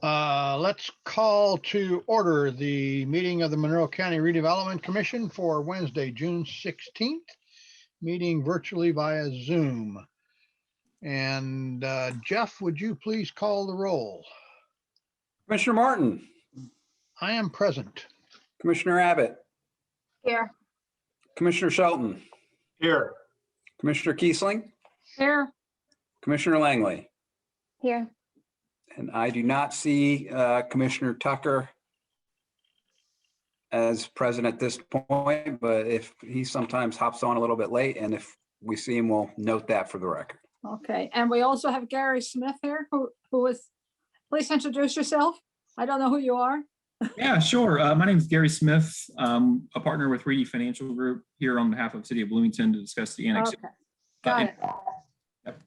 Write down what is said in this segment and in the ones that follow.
Let's call to order the meeting of the Monroe County Redevelopment Commission for Wednesday, June 16th, meeting virtually via Zoom. And Jeff, would you please call the roll? Commissioner Martin. I am present. Commissioner Abbott. Here. Commissioner Shelton. Here. Commissioner Kiesling. Here. Commissioner Langley. Here. And I do not see Commissioner Tucker as present at this point, but if he sometimes hops on a little bit late, and if we see him, we'll note that for the record. Okay, and we also have Gary Smith here, who is, please introduce yourself. I don't know who you are. Yeah, sure. My name is Gary Smith. A partner with Reedy Financial Group here on behalf of the City of Bloomington to discuss the annex. Okay, got it. Yep.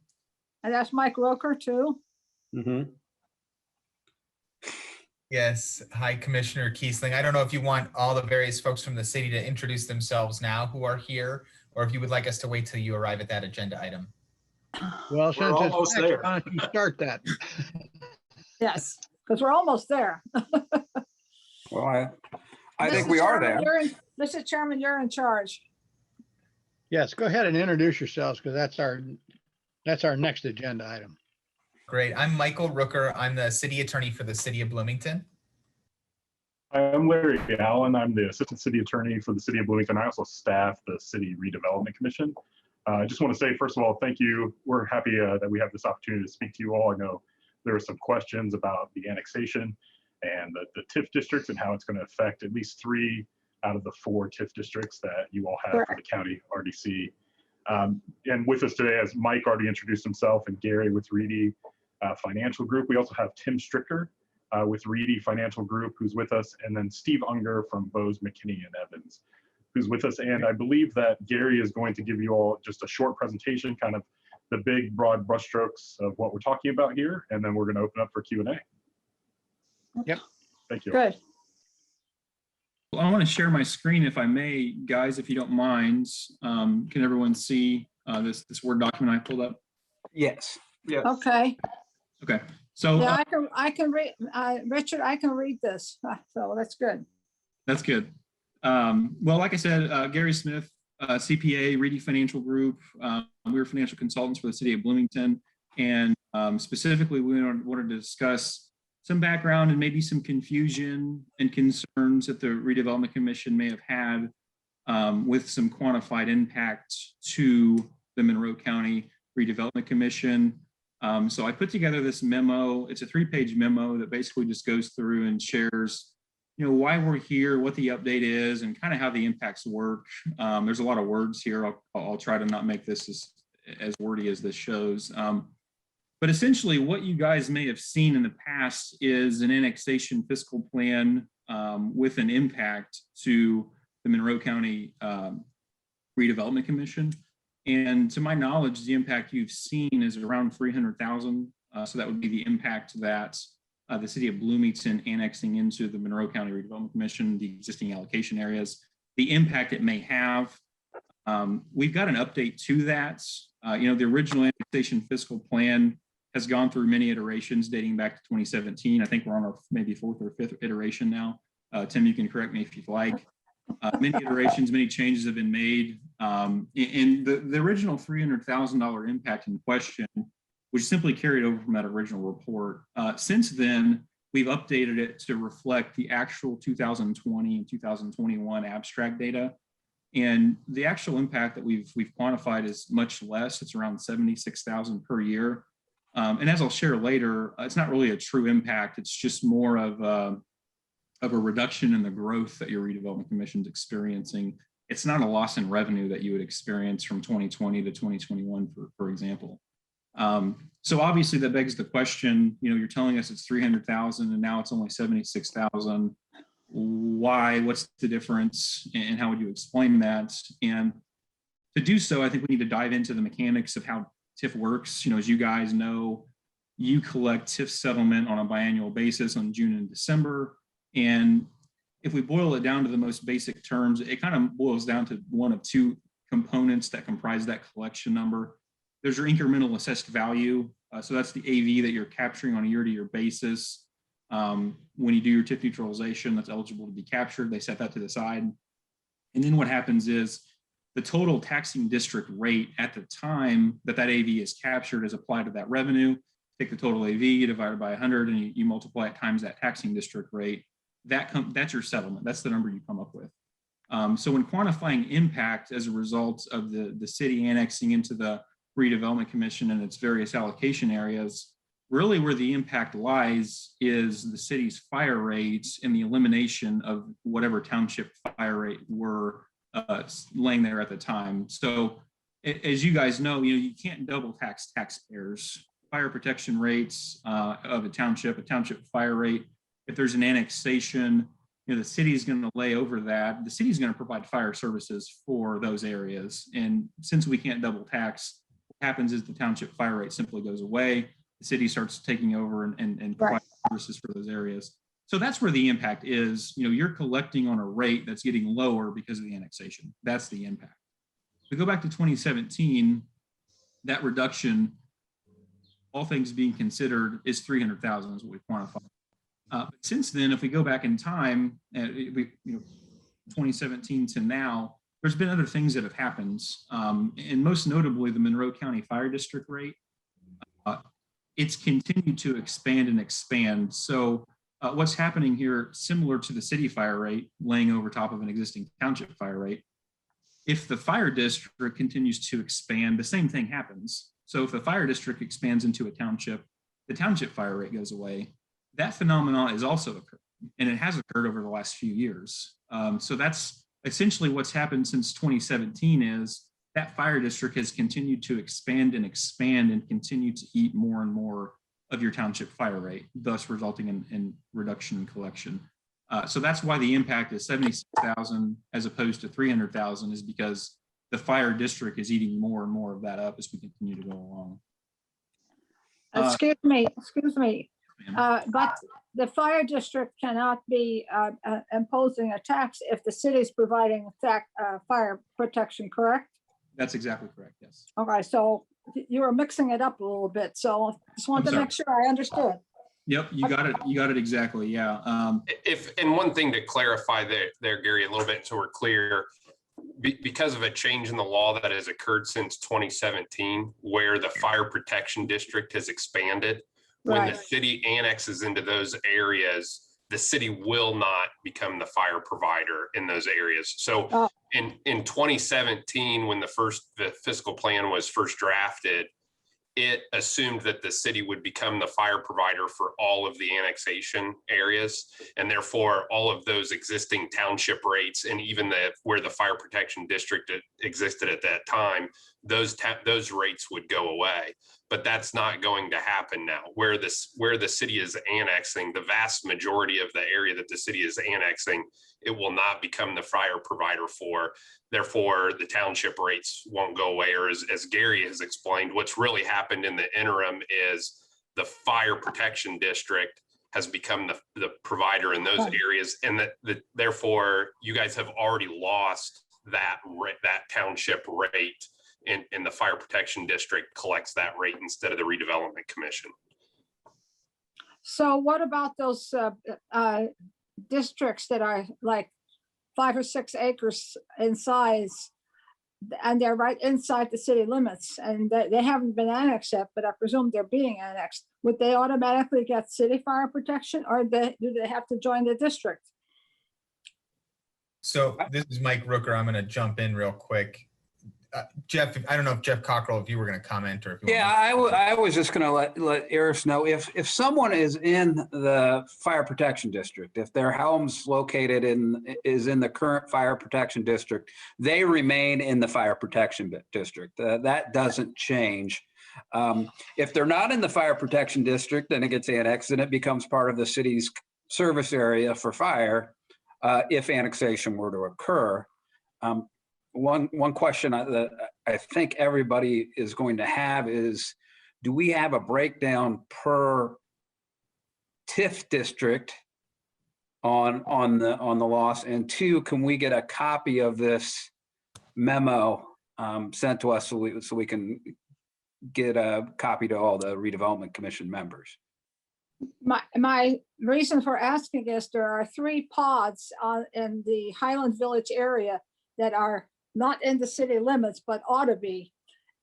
And that's Mike Roker too. Mm-hmm. Yes. Hi, Commissioner Kiesling. I don't know if you want all the various folks from the city to introduce themselves now who are here, or if you would like us to wait till you arrive at that agenda item. Well, since it's almost next, there. why don't you start that? Yes, because we're almost there. Well, I think Mr. we are Chairman, there. Mr. Chairman, you're in charge. Yes, go ahead and introduce yourselves because that's our next agenda item. Great. I'm Michael Rooker. I'm the city attorney for the city of Bloomington. I'm Larry Allen. I'm the assistant city attorney for the city of Bloomington. I also staff the city redevelopment commission. I just want to say, first of all, thank you. We're happy that we have this opportunity to speak to you all. I know there were some questions about the annexation and the TIF districts and how it's going to affect at least 3 out of the 4 TIF districts that you all have for the county RDC. And with us today, as Mike already introduced himself, and Gary with Reedy Financial Group, we also have Tim Stricker with Reedy Financial Group, who's with us, and then Steve Unger from Bose, McKinney & Evans, who's with us. And I believe that Gary is going to give you all just a short presentation, kind of the big broad brushstrokes of what we're talking about here, and then we're going to open up for Q&A. Yep. Thank you. Good. Well, I want to share my screen if I may, guys, if you don't mind. Can everyone see this Word document I pulled up? Yes. Yes. Okay. Okay. So Yeah, I can read, Richard, I can read this. So that's good. that's good. Well, like I said, Gary Smith, CPA, Reedy Financial Group. We were financial consultants for the city of Bloomington. And specifically, we wanted to discuss some background and maybe some confusion and concerns that the Redevelopment Commission may have had with some quantified impact to the Monroe County Redevelopment Commission. So I put together this memo. It's a 3-page memo that basically just goes through and shares, why we're here, what the update is, and kind of how the impacts work. There's a lot of words here. I'll try to not make this as wordy as this shows. But essentially what you guys may have seen in the past is an annexation fiscal plan with an impact to the Monroe County Redevelopment Commission. And to my knowledge, the impact you've seen is around $300,000. So that would be the impact that the city of Bloomington annexing into the Monroe County Redevelopment Commission, the existing allocation areas, the impact it may have. We've got an update to that. The original annexation fiscal plan has gone through many iterations dating back to 2017. I think we're on our maybe 4th or 5th iteration now. Tim, you can correct me if you'd like. Many iterations, many changes have been made. And the original $300,000 impact in question was simply carried over from that original report. Since then, we've updated it to reflect the actual 2020 and 2021 abstract data. And the actual impact that we've quantified is much less. It's around $76,000 per year. And as I'll share later, it's not really a true impact. It's just more of a reduction in the growth that your redevelopment commission is experiencing. It's not a loss in revenue that you would experience from 2020 to 2021, for example. So obviously that begs the question, you're telling us it's 300,000 and now it's only 76,000. Why? What's the difference? And how would you explain that? And to do so, I think we need to dive into the mechanics of how TIF works. As you guys know, you collect TIF settlement on a biannual basis on June and December. And if we boil it down to the most basic terms, it kind of boils down to one of 2 components that comprise that collection number. There's your incremental assessed value. So that's the AV that you're capturing on a year-to-year basis. When you do your TIF neutralization that's eligible to be captured, they set that to the side. And then what happens is the total taxing district rate at the time that AV is captured is applied to that revenue. Take the total AV, divide it by 100, and you multiply it times that taxing district rate. That's your settlement. That's the number you come up with. So when quantifying impact as a result of the city annexing into the Redevelopment Commission and its various allocation areas, really where the impact lies is the city's fire rates and the elimination of whatever township fire rate were laying there at the time. So as you guys know, you can't double tax taxpayers. Fire protection rates of a township fire rate, if there's an annexation, the city is going to lay over that. The city is going to provide fire services for those areas. And since we can't double tax, what happens is the township fire rate simply goes away. The city starts taking over and provide services for those areas. So that's where the impact is. You're collecting on a rate that's getting lower because of the annexation. That's the impact. If we go back to 2017, that reduction, all things being considered, is 300,000 is what we quantify. But since then, if we go back in time, 2017 to now, there's been other things that have happened. And most notably, the Monroe County Fire District rate. It's continued to expand and expand. So what's happening here, similar to the city fire rate, laying over top of an existing township fire rate, if the fire district continues to expand, the same thing happens. So if the fire district expands into a township, the township fire rate goes away. That phenomenon is also occurring, and it has occurred over the last few years. So that's essentially what's happened since 2017 is that fire district has continued to expand and continue to eat more and more of your township fire rate, thus resulting in reduction in collection. So that's why the impact is 76,000 as opposed to 300,000, is because the fire district is eating more and more of that up as we continue to go along. Excuse me. But the fire district cannot be imposing a tax if the city is providing fire protection, correct? That's exactly correct, yes. Okay, so you were mixing it up a little bit. So just wanted to make sure I understood. Yep, you got it. You got it exactly. Yeah. And one thing to clarify there, Gary, a little bit so we're clear, because of a change in the law that has occurred since 2017, where the fire protection district has expanded, when the city annexes into those areas, the city will not become the fire provider in those areas. So in 2017, when the fiscal plan was first drafted, it assumed that the city would become the fire provider for all of the annexation areas. And therefore, all of those existing township rates and even where the fire protection district existed at that time, those rates would go away. But that's not going to happen now. Where the city is annexing, the vast majority of the area that the city is annexing, it will not become the fire provider for. Therefore, the township rates won't go away. Or as Gary has explained, what's really happened in the interim is the fire protection district has become the provider in those areas, and therefore you guys have already lost that township rate. And the fire protection district collects that rate instead of the redevelopment commission. So what about those districts that are like 5 or 6 acres in size, and they're right inside the city limits, and they haven't been annexed yet, but I presume they're being annexed? Would they automatically get city fire protection, or do they have to join the district? So this is Mike Rooker. I'm going to jump in real quick. Jeff, I don't know if Jeff Cockrell, if you were going to comment or if you I was just going to let Iris know if someone is in the fire protection district, if their home's located is in the current fire protection district, they remain in the fire protection district. That doesn't change. If they're not in the fire protection district, then it gets annexed and it becomes part of the city's service area for fire if annexation were to occur. One question that I think everybody is going to have is, do we have a breakdown per TIF district on the loss? And 2, can we get a copy of this memo sent to us so we can get a copy to all the redevelopment commission members? My reason for asking is there are 3 pods in the Highland Village area that are not in the city limits, but ought to be.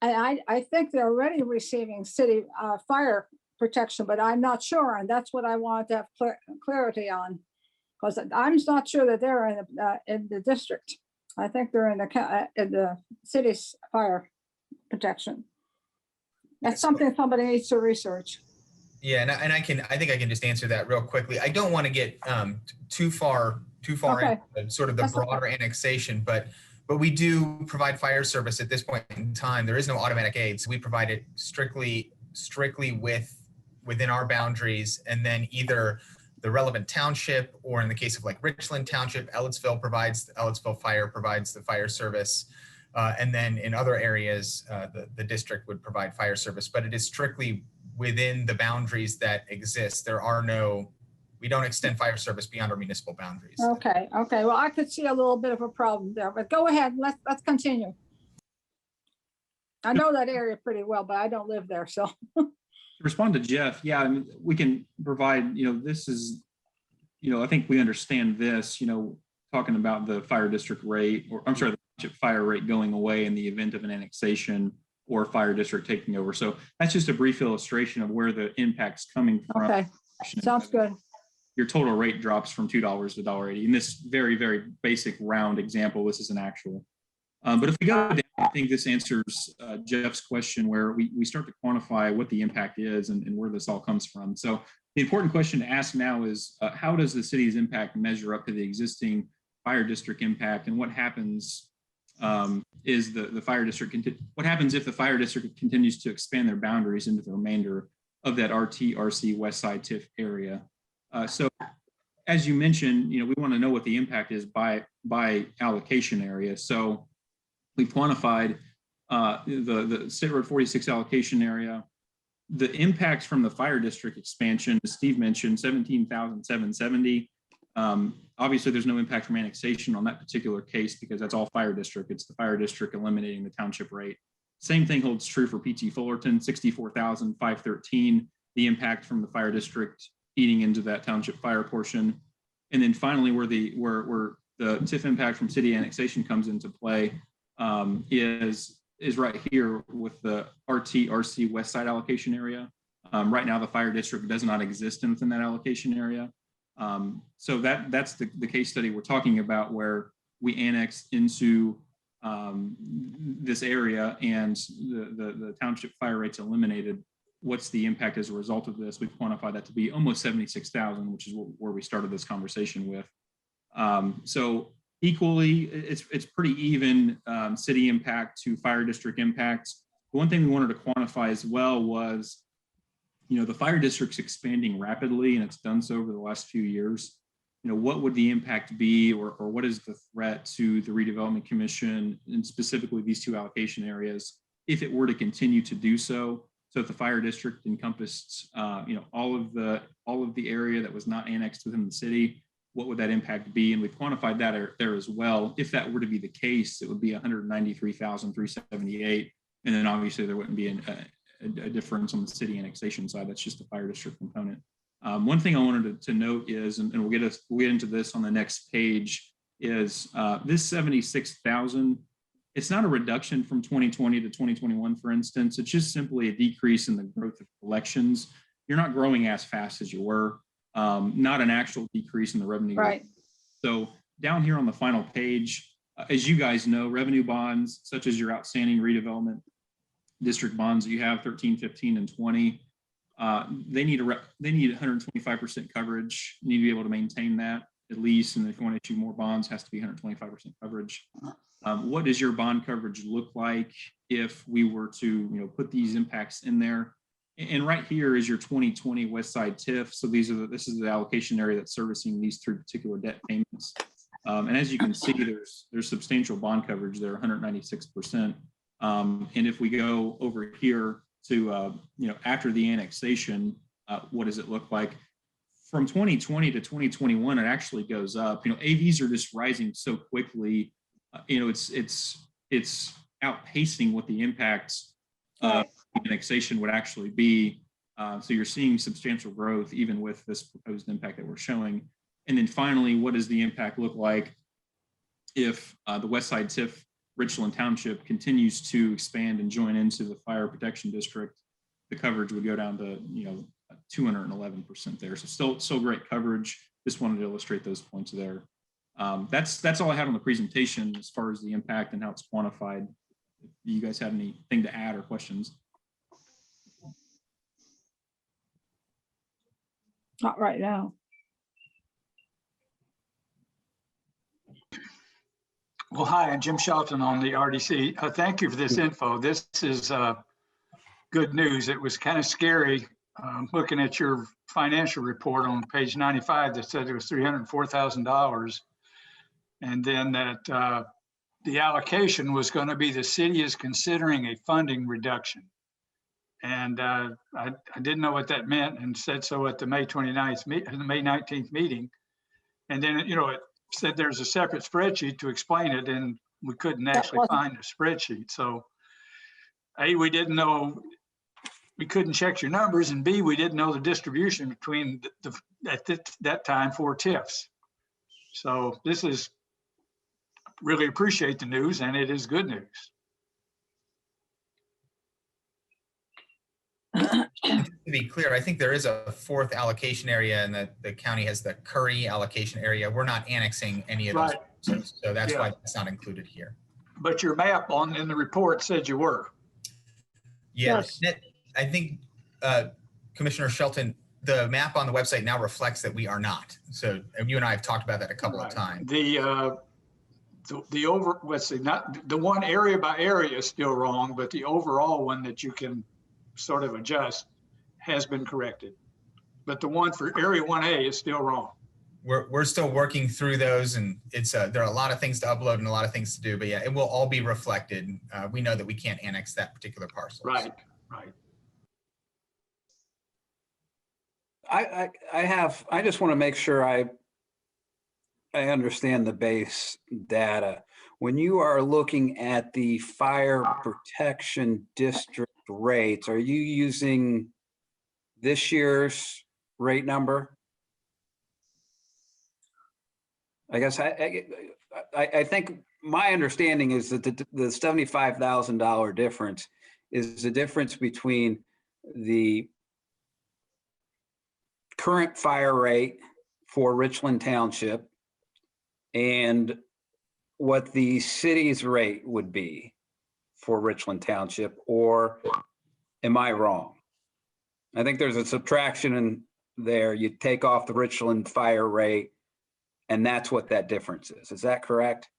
And I think they're already receiving city fire protection, but I'm not sure. And that's what I wanted to have clarity on. Because I'm not sure that they're in the district. I think they're in the city's fire protection. That's something somebody needs to research. Yeah, and I think I can just answer that real quickly. I don't want to get too far Okay. into sort of the That's okay. broader annexation, but we do provide fire service at this point in time. There is no automatic aid, so we provide it strictly within our boundaries, and then either the relevant township, or in the case of like Richland Township, Ellettsville Fire provides the fire service. And then in other areas, the district would provide fire service, but it is strictly within the boundaries that exist. We don't extend fire service beyond our municipal boundaries. Okay. Well, I could see a little bit of a problem there, but go ahead. Let's continue. I know that area pretty well, but I don't live there, so. To respond to Jeff, yeah, I mean, we can provide, this is, I think we understand this, talking about the fire district rate, or I'm sorry, the township fire rate going away in the event of an annexation or fire district taking over. So that's just a brief illustration of where the impact's coming from. Okay, sounds good. Your total rate drops from $2 to $1.80. In this very, very basic round example, this is an actual. But if we go down, I think this answers Jeff's question, where we start to quantify what the impact is and where this all comes from. So the important question to ask now is, how does the city's impact measure up to the existing fire district impact, and what happens what happens if the fire district continues to expand their boundaries into the remainder of that RT/RC West Side TIF area? So as you mentioned, we want to know what the impact is by allocation area. So we've quantified the State Road 46 allocation area. The impacts from the fire district expansion, as Steve mentioned, 17,770. Obviously, there's no impact from annexation on that particular case because that's all fire district. It's the fire district eliminating the township rate. Same thing holds true for PT Fullerton, 64,513. The impact from the fire district eating into that township fire portion. And then finally, where the TIF impact from city annexation comes into play is right here with the RT/RC West Side allocation area. Right now, the fire district does not exist within that allocation area. So that's the case study we're talking about, where we annex into this area and the township fire rates eliminated. What's the impact as a result of this? We've quantified that to be almost 76,000, which is where we started this conversation with. So equally, it's pretty even city impact to fire district impacts. The one thing we wanted to quantify as well was, the fire district's expanding rapidly, and it's done so over the last few years. What would the impact be, or what is the threat to the Redevelopment Commission, and specifically these 2 allocation areas, if it were to continue to do so? So if the fire district encompassed, all of the area that was not annexed within the city, what would that impact be? And we've quantified that there as well. If that were to be the case, it would be 193,378, and then obviously there wouldn't be a difference on the city annexation side. That's just the fire district component. One thing I wanted to note is, and we'll get into this on the next page, is this 76,000. It's not a reduction from 2020 to 2021, for instance. It's just simply a decrease in the growth of collections. You're not growing as fast as you were. Not an actual decrease in the revenue. Right. So down here on the final page, as you guys know, revenue bonds, such as your outstanding redevelopment district bonds that you have, 13, 15, and 20, they need 125% coverage. You need to be able to maintain that at least. And if you want to issue more bonds, it has to be 125% coverage. What does your bond coverage look like if we were to, put these impacts in there? And right here is your 2020 West Side TIF. So this is the allocation area that's servicing these 3 particular debt payments. And as you can see, there's substantial bond coverage there, 196%. And if we go over here to, after the annexation, what does it look like? From 2020 to 2021, it actually goes up. AVs are just rising so quickly. It's outpacing what the impacts of annexation would actually be. So you're seeing substantial growth even with this proposed impact that we're showing. And then finally, what does the impact look like if the West Side TIF Richland Township continues to expand and join into the fire protection district? The coverage would go down to 211% there. So still great coverage. Just wanted to illustrate those points there. That's all I had on the presentation as far as the impact and how it's quantified. If you guys have anything to add or questions? Not right now. Well, hi, I'm Jim Shelton on the RDC. Thank you for this info. This is good news. It was kind of scary looking at your financial report on page 95 that said it was $304,000. And then that the allocation was going to be the city is considering a funding reduction. And I didn't know what that meant and said so at the May 19th meeting. And then, it said there's a separate spreadsheet to explain it, and we couldn't actually find a spreadsheet. So A, we didn't know, we couldn't check your numbers, and B, we didn't know the distribution between at that time for TIFs. So this is, really appreciate the news, and it is good news. To be clear, I think there is a fourth allocation area, and the county has the Curry allocation area. We're not annexing any of those. Right. So that's Yeah. why it's not included here. But your map in the report said you were. Yes. I think Commissioner Shelton, the map on the website now reflects that we are not. So you and I have talked about that a couple of times. Let's see, not the one area by area is still wrong, but the overall one that you can sort of adjust has been corrected. But the one for area 1A is still wrong. We're still working through those, and it's there are a lot of things to upload and a lot of things to do, but yeah, it will all be reflected. We know that we can't annex that particular parcel. Right. I just want to make sure I understand the base data. When you are looking at the fire protection district rates, are you using this year's rate number? I guess I think my understanding is that the $75,000 difference is the difference between the current fire rate for Richland Township and what the city's rate would be for Richland Township, or am I wrong? I think there's a subtraction in there. You take off the Richland fire rate, and that's what that difference is. Is that correct?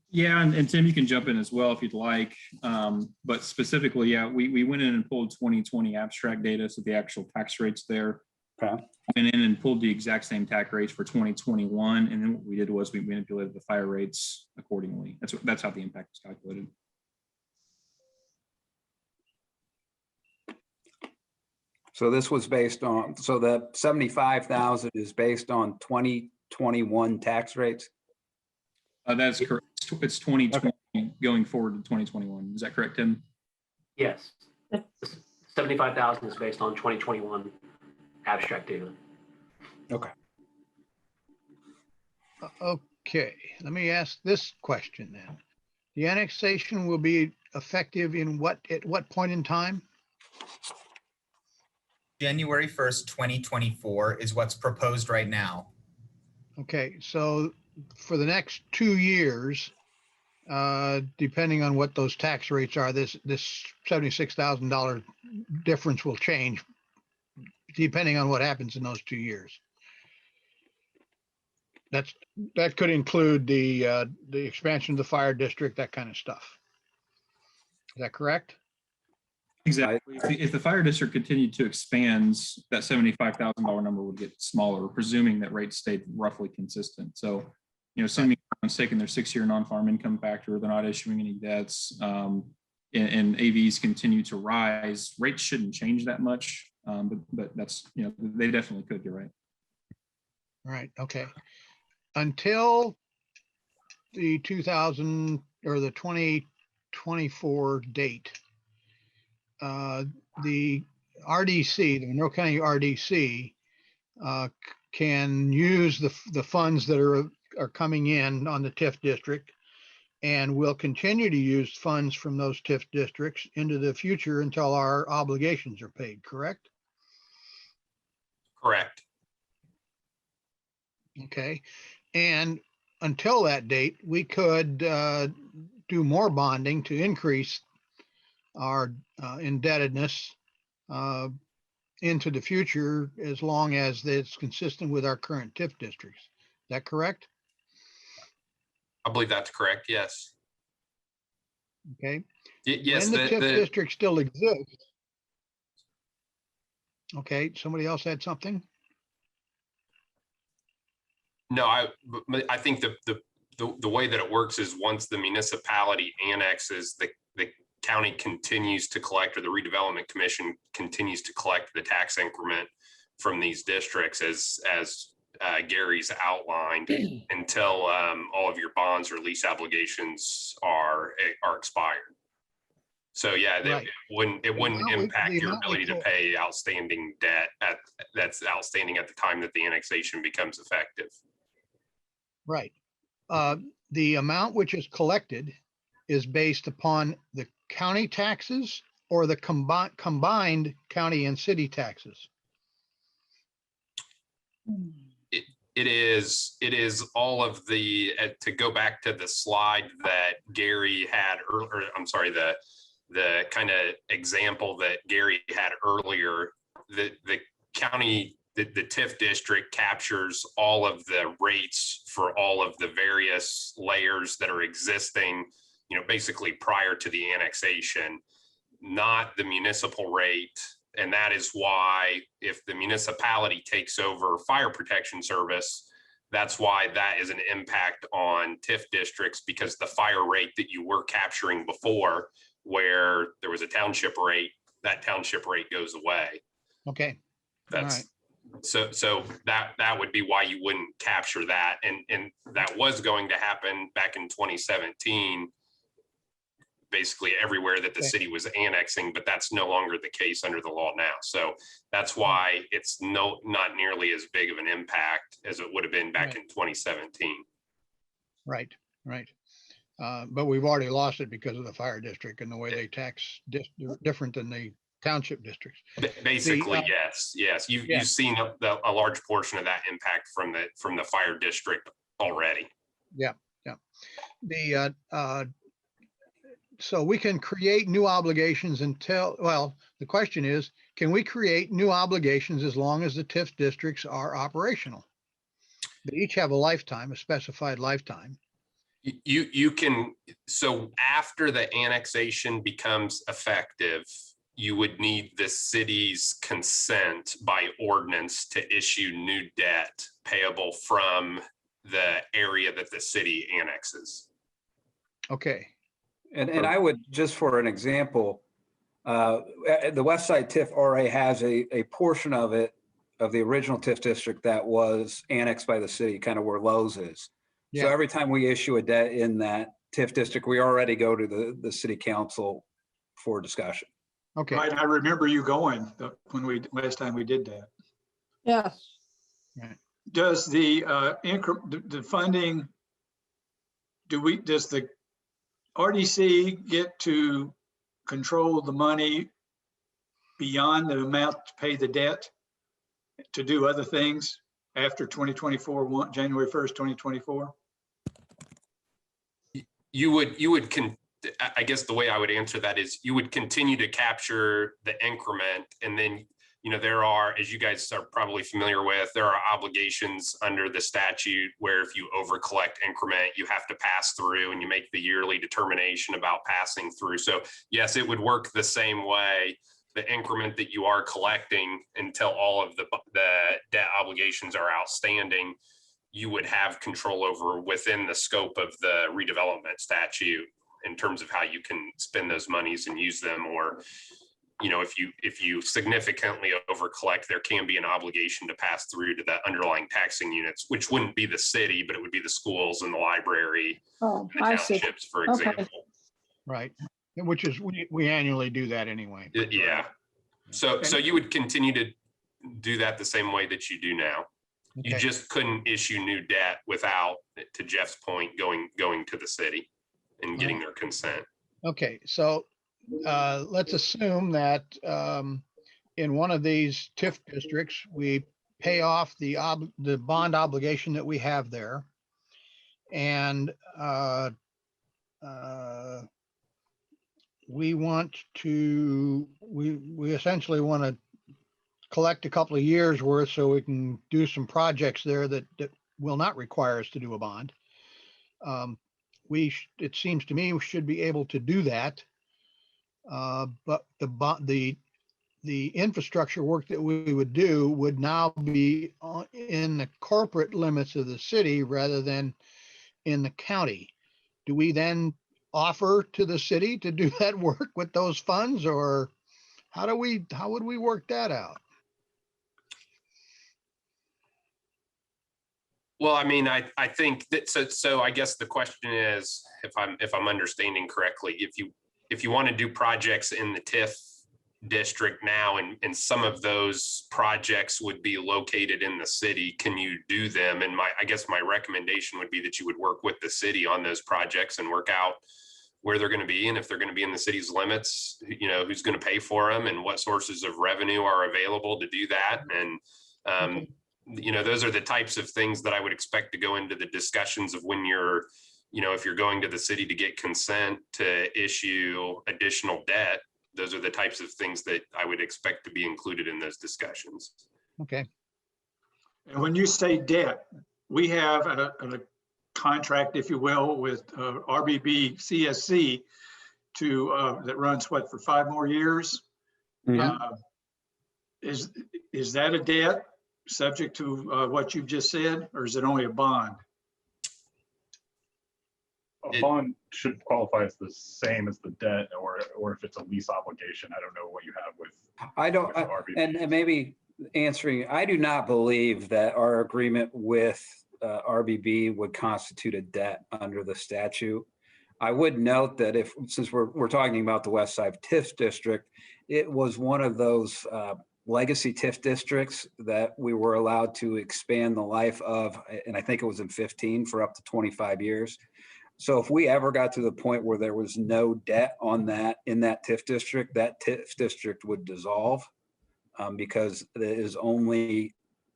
Yeah, and Tim, you can jump in as well if you'd like. But specifically, yeah, we went in and pulled 2020 abstract data, so the actual tax rates there. Okay. Went in and pulled the exact same tax rates for 2021, and then what we did was we manipulated the fire rates accordingly. That's how the impact was calculated. So this was based on, so the 75,000 is based on 2021 tax rates? That's correct. It's 2020 going forward to 2021. Is that correct, Tim? Yes. 75,000 is based on 2021 abstract data. Okay. Okay, let me ask this question then. The annexation will be effective at what point in time? January 1st, 2024 is what's proposed right now. Okay, so for the next 2 years, depending on what those tax rates are, this $76,000 difference will change depending on what happens in those 2 years. That could include the expansion of the fire district, that kind of stuff. Is that correct? Exactly. If the fire district continued to expand, that $75,000 number would get smaller, presuming that rates stayed roughly consistent. So, assuming everyone's taking their 6-year non-farm income factor, they're not issuing any debts, and AVs continue to rise, rates shouldn't change that much. But that's, they definitely could. You're right. Right. Okay. Until the 2024 date, the RDC, the Monroe County RDC, can use the funds that are coming in on the TIF district, and will continue to use funds from those TIF districts into the future until our obligations are paid, correct? Correct. Okay, and until that date, we could do more bonding to increase our indebtedness into the future, as long as it's consistent with our current TIF districts. Is that correct? I believe that's correct. Yes. Okay. Yes. When the TIF district still exists. Okay, somebody else had something? No, I think the way that it works is once the municipality annexes, the county continues to collect, or the redevelopment commission continues to collect the tax increment from these districts as Gary's outlined until all of your bonds or lease obligations are expired. So yeah, Right. it wouldn't impact your ability to we- pay outstanding debt that's outstanding at the time that the annexation becomes effective. Right. The amount which is collected is based upon the county taxes or the combined county and city taxes. It is all of the, to go back to the slide that Gary had earlier, I'm sorry, the kind of example that Gary had earlier, the county, the TIF district captures all of the rates for all of the various layers that are existing, basically prior to the annexation, not the municipal rate. And that is why if the municipality takes over fire protection service, that's why that is an impact on TIF districts, because the fire rate that you were capturing before, where there was a township rate, that township rate goes away. Okay. That's so that would be why you wouldn't capture that. And that was going to happen back in 2017. Basically everywhere that the city was annexing, but that's no longer the case under the law now. So that's why it's not nearly as big of an impact as it would have been back in 2017. Right. But we've already lost it because of the fire district and the way they tax different than the township districts. Basically, yes. You've seen a large portion of that impact from the fire district already. Yeah. So we can create new obligations until, well, the question is, can we create new obligations as long as the TIF districts are operational? They each have a lifetime, a specified lifetime. You can, so after the annexation becomes effective, you would need the city's consent by ordinance to issue new debt payable from the area that the city annexes. Okay. And I would, just for an example, the West Side TIF already has a portion of it, of the original TIF district that was annexed by the city, kind of where Lowe's is. So every time we issue a debt in that TIF district, we already go to the city council for discussion. Okay. Right, I remember you going when last time we did that. Yes. Right. Does the funding, does the RDC get to control the money beyond the amount to pay the debt to do other things after 2024, January 1st, 2024? I guess the way I would answer that is you would continue to capture the increment, and then there are, as you guys are probably familiar with, there are obligations under the statute where if you over collect increment, you have to pass through, and you make the yearly determination about passing through. So yes, it would work the same way. The increment that you are collecting until all of the debt obligations are outstanding, you would have control over within the scope of the redevelopment statute in terms of how you can spend those monies and use them. Or if you significantly over collect, there can be an obligation to pass through to the underlying taxing units, which wouldn't be the city, but it would be the schools and the library, Oh, the I see. townships, for Okay. example. Right. Which is, we annually do that anyway. Yeah. So you would continue to do that the same way that you do now. You Okay. just couldn't issue new debt without, to Jeff's point, going to the city and getting their consent. Okay, so let's assume that in one of these TIF districts, we pay off the bond obligation that we have there. And we essentially want to collect a couple of years worth so we can do some projects there that will not require us to do a bond. It seems to me we should be able to do that. But the infrastructure work that we would do would now be in the corporate limits of the city rather than in the county. Do we then offer to the city to do that work with those funds, or how would we work that out? Well, I mean, I think that, so I guess the question is, if I'm understanding correctly, if you want to do projects in the TIF district now, and some of those projects would be located in the city, can you do them? And I guess my recommendation would be that you would work with the city on those projects and work out where they're going to be, and if they're going to be in the city's limits, who's going to pay for them and what sources of revenue are available to do that. And those are the types of things that I would expect to go into the discussions of when you're, if you're going to the city to get consent to issue additional debt. Those are the types of things that I would expect to be included in those discussions. Okay. And when you say debt, we have a contract, if you will, with RBB CSC that runs for 5 more years. Is that a debt subject to what you've just said, or is it only a bond? A bond should qualify as the same as the debt, or if it's a lease obligation. I don't know what you have with. I don't, and maybe answering, I do not believe that our agreement with RBB would constitute a debt under the statute. I would note that since we're talking about the West Side TIF district, it was one of those legacy TIF districts that we were allowed to expand the life of, and I think it was in 15 for up to 25 years. So if we ever got to the point where there was no debt on that in that TIF district, that TIF district would dissolve because it is only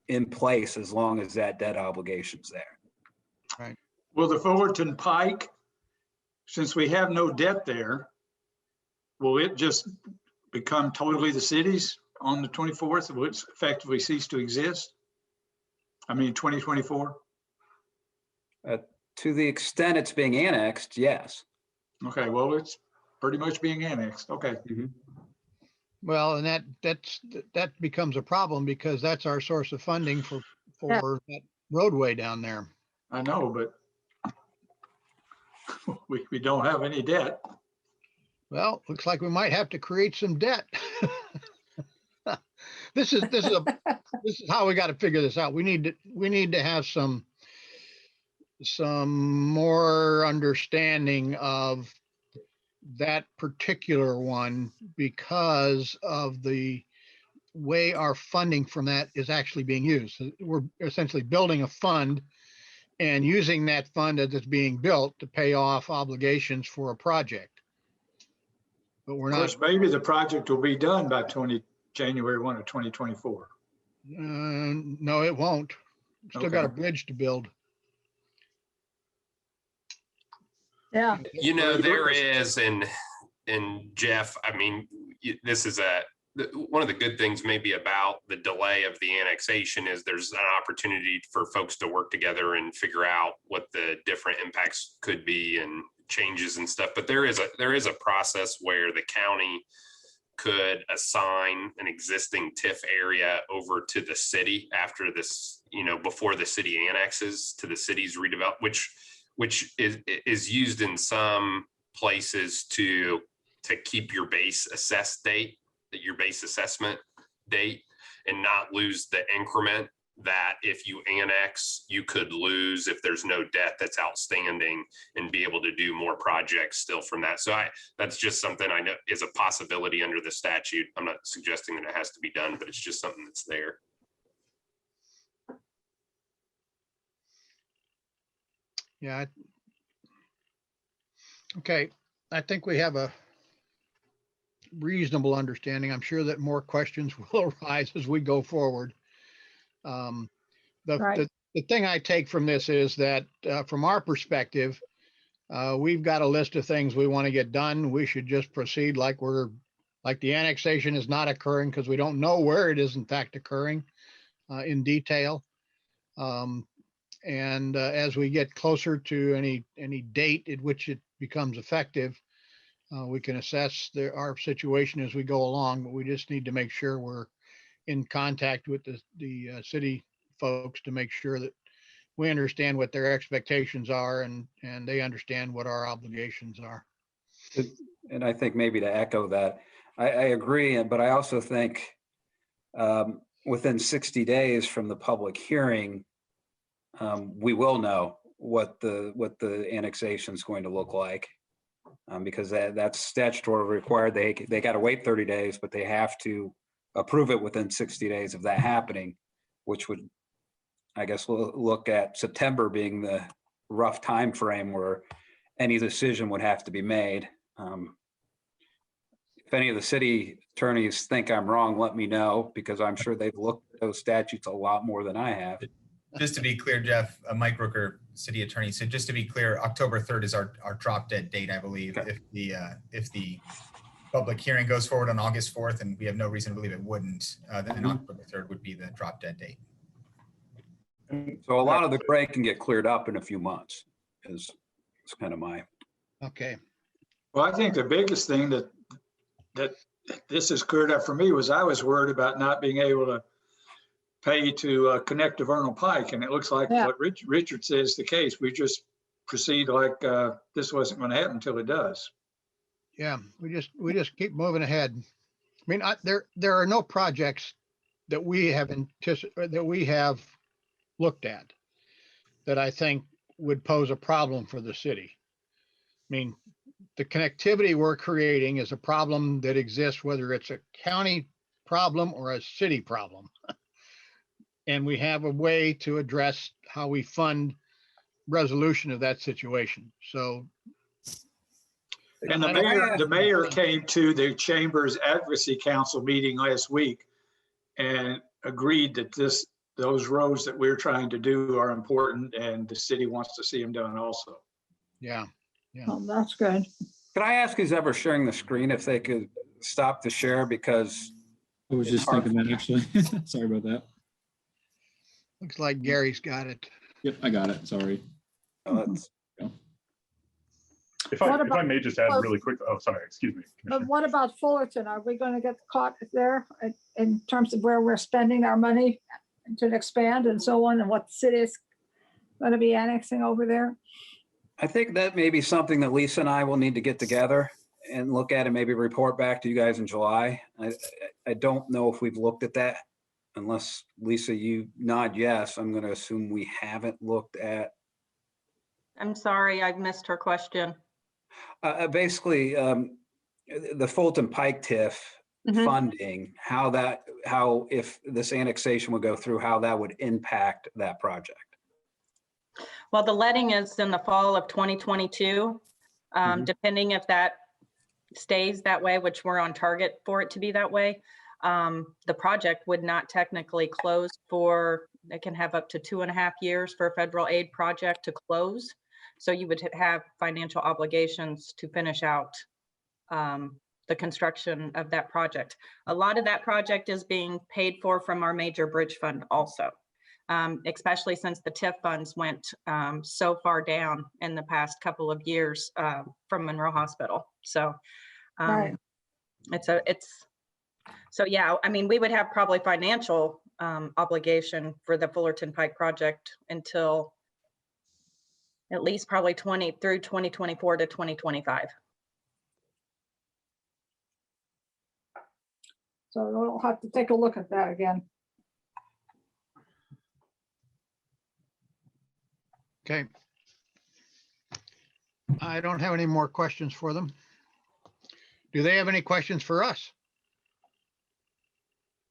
in place as long as that debt obligation's there. Right. Will the Fullerton Pike, since we have no debt there, will it just become totally the city's on the 24th? Will it effectively cease to exist? I mean, 2024? To the extent it's being annexed, yes. Okay, well, it's pretty much being annexed. Okay. Mm-hmm. Well, and that becomes a problem because that's our source of funding for that roadway down there. I know, but we don't have any debt. Well, looks like we might have to create some debt. This is how we got to figure this out. We need to have some more understanding of that particular one because of the way our funding from that is actually being used. We're essentially building a fund and using that fund as it's being built to pay off obligations for a project. But we're not. Of course, maybe the project will be done by January 1 of 2024. No, it won't. Still got a bridge to build. Yeah. There is, and Jeff, I mean, this is one of the good things maybe about the delay of the annexation is there's an opportunity for folks to work together and figure out what the different impacts could be and changes and stuff. But there is a process where the county could assign an existing TIF area over to the city after this, before the city annexes to the city's redevelopment, which is used in some places to keep your base assessment date and not lose the increment that if you annex, you could lose if there's no debt that's outstanding and be able to do more projects still from that. So that's just something I know is a possibility under the statute. I'm not suggesting that it has to be done, but it's just something that's there. Yeah. Okay. I think we have a reasonable understanding. I'm sure that more questions will arise as we go forward. Right. The thing I take from this is that from our perspective, we've got a list of things we want to get done. We should just proceed like the annexation is not occurring because we don't know where it is in fact occurring in detail. And as we get closer to any date at which it becomes effective, we can assess our situation as we go along, but we just need to make sure we're in contact with the city folks to make sure that we understand what their expectations are and they understand what our obligations are. And I think maybe to echo that, I agree, but I also think within 60 days from the public hearing, we will know what the annexation is going to look like, because that's statutorily required. They got to wait 30 days, but they have to approve it within 60 days of that happening, which would, I guess, we'll look at September being the rough time frame where any decision would have to be made. If any of the city attorneys think I'm wrong, let me know, because I'm sure they've looked at those statutes a lot more than I have. Just to be clear, Jeff, Mike Rooker, city attorney, so just to be clear, October 3rd is our drop dead date, I believe. Okay. If the public hearing goes forward on August 4th, and we have no reason to believe it wouldn't, then October 3rd would be the drop dead date. So a lot of the gray can get cleared up in a few months is kind of my. Okay. Well, I think the biggest thing that this has cleared up for me was I was worried about not being able to pay to connect to Vernal Pike, and it looks like what Richard says is the case. We just proceed like this wasn't going to happen until it does. Yeah, we just keep moving ahead. I mean, there are no projects that we have looked at that I think would pose a problem for the city. I mean, the connectivity we're creating is a problem that exists, whether it's a county problem or a city problem. And we have a way to address how we fund resolution of that situation. So. And the mayor came to the Chamber's Advocacy Council meeting last week and agreed that those roads that we're trying to do are important, and the city wants to see them done also. Yeah. Oh, that's good. Could I ask who's ever sharing the screen if they could stop the share, because I was just thinking that actually. Sorry about that. Looks like Gary's got it. Yep, I got it. Sorry. If I may just add really quick, oh, sorry, excuse me. But what about Fullerton? Are we going to get caught there in terms of where we're spending our money to expand and so on, and what the city is going to be annexing over there? I think that may be something that Lisa and I will need to get together and look at and maybe report back to you guys in July. I don't know if we've looked at that, unless Lisa, you nod yes. I'm going to assume we haven't looked at. I'm sorry, I missed her question. Basically, the Fulton Pike TIF funding, how if this annexation would go through, how that would impact that project. Well, the letting is in the fall of 2022. Depending if that stays that way, which we're on target for it to be that way, the project would not technically close for, it can have up to 2.5 years for a federal aid project to close. So you would have financial obligations to finish out the construction of that project. A lot of that project is being paid for from our major bridge fund also, especially since the TIF funds went so far down in the past couple of years from Monroe Hospital. So so yeah, I mean, we would have probably financial obligation for the Fullerton Pike project until at least probably through 2024 to 2025. So we'll have to take a look at that again. Okay. I don't have any more questions for them. Do they have any questions for us?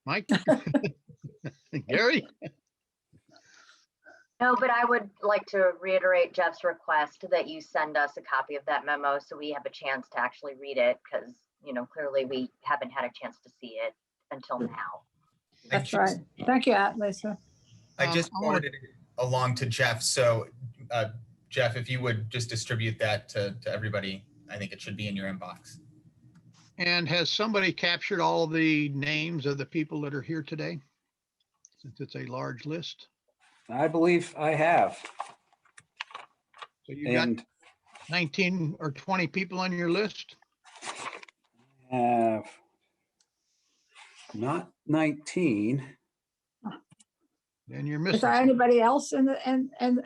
Mike? Gary? No, but I would like to reiterate Jeff's request that you send us a copy of that memo so we have a chance to actually read it, because, you know, clearly we haven't had a chance to see it until now. That's right. Thank you, Lisa. I just forwarded it along to Jeff. So Jeff, if you would just distribute that to everybody, I think it should be in your inbox. And has somebody captured all the names of the people that are here today? Since it's a large list. I believe I have. So you got And 19 or 20 people on your list? have not 19. Then you're Is missing. there some. anybody else in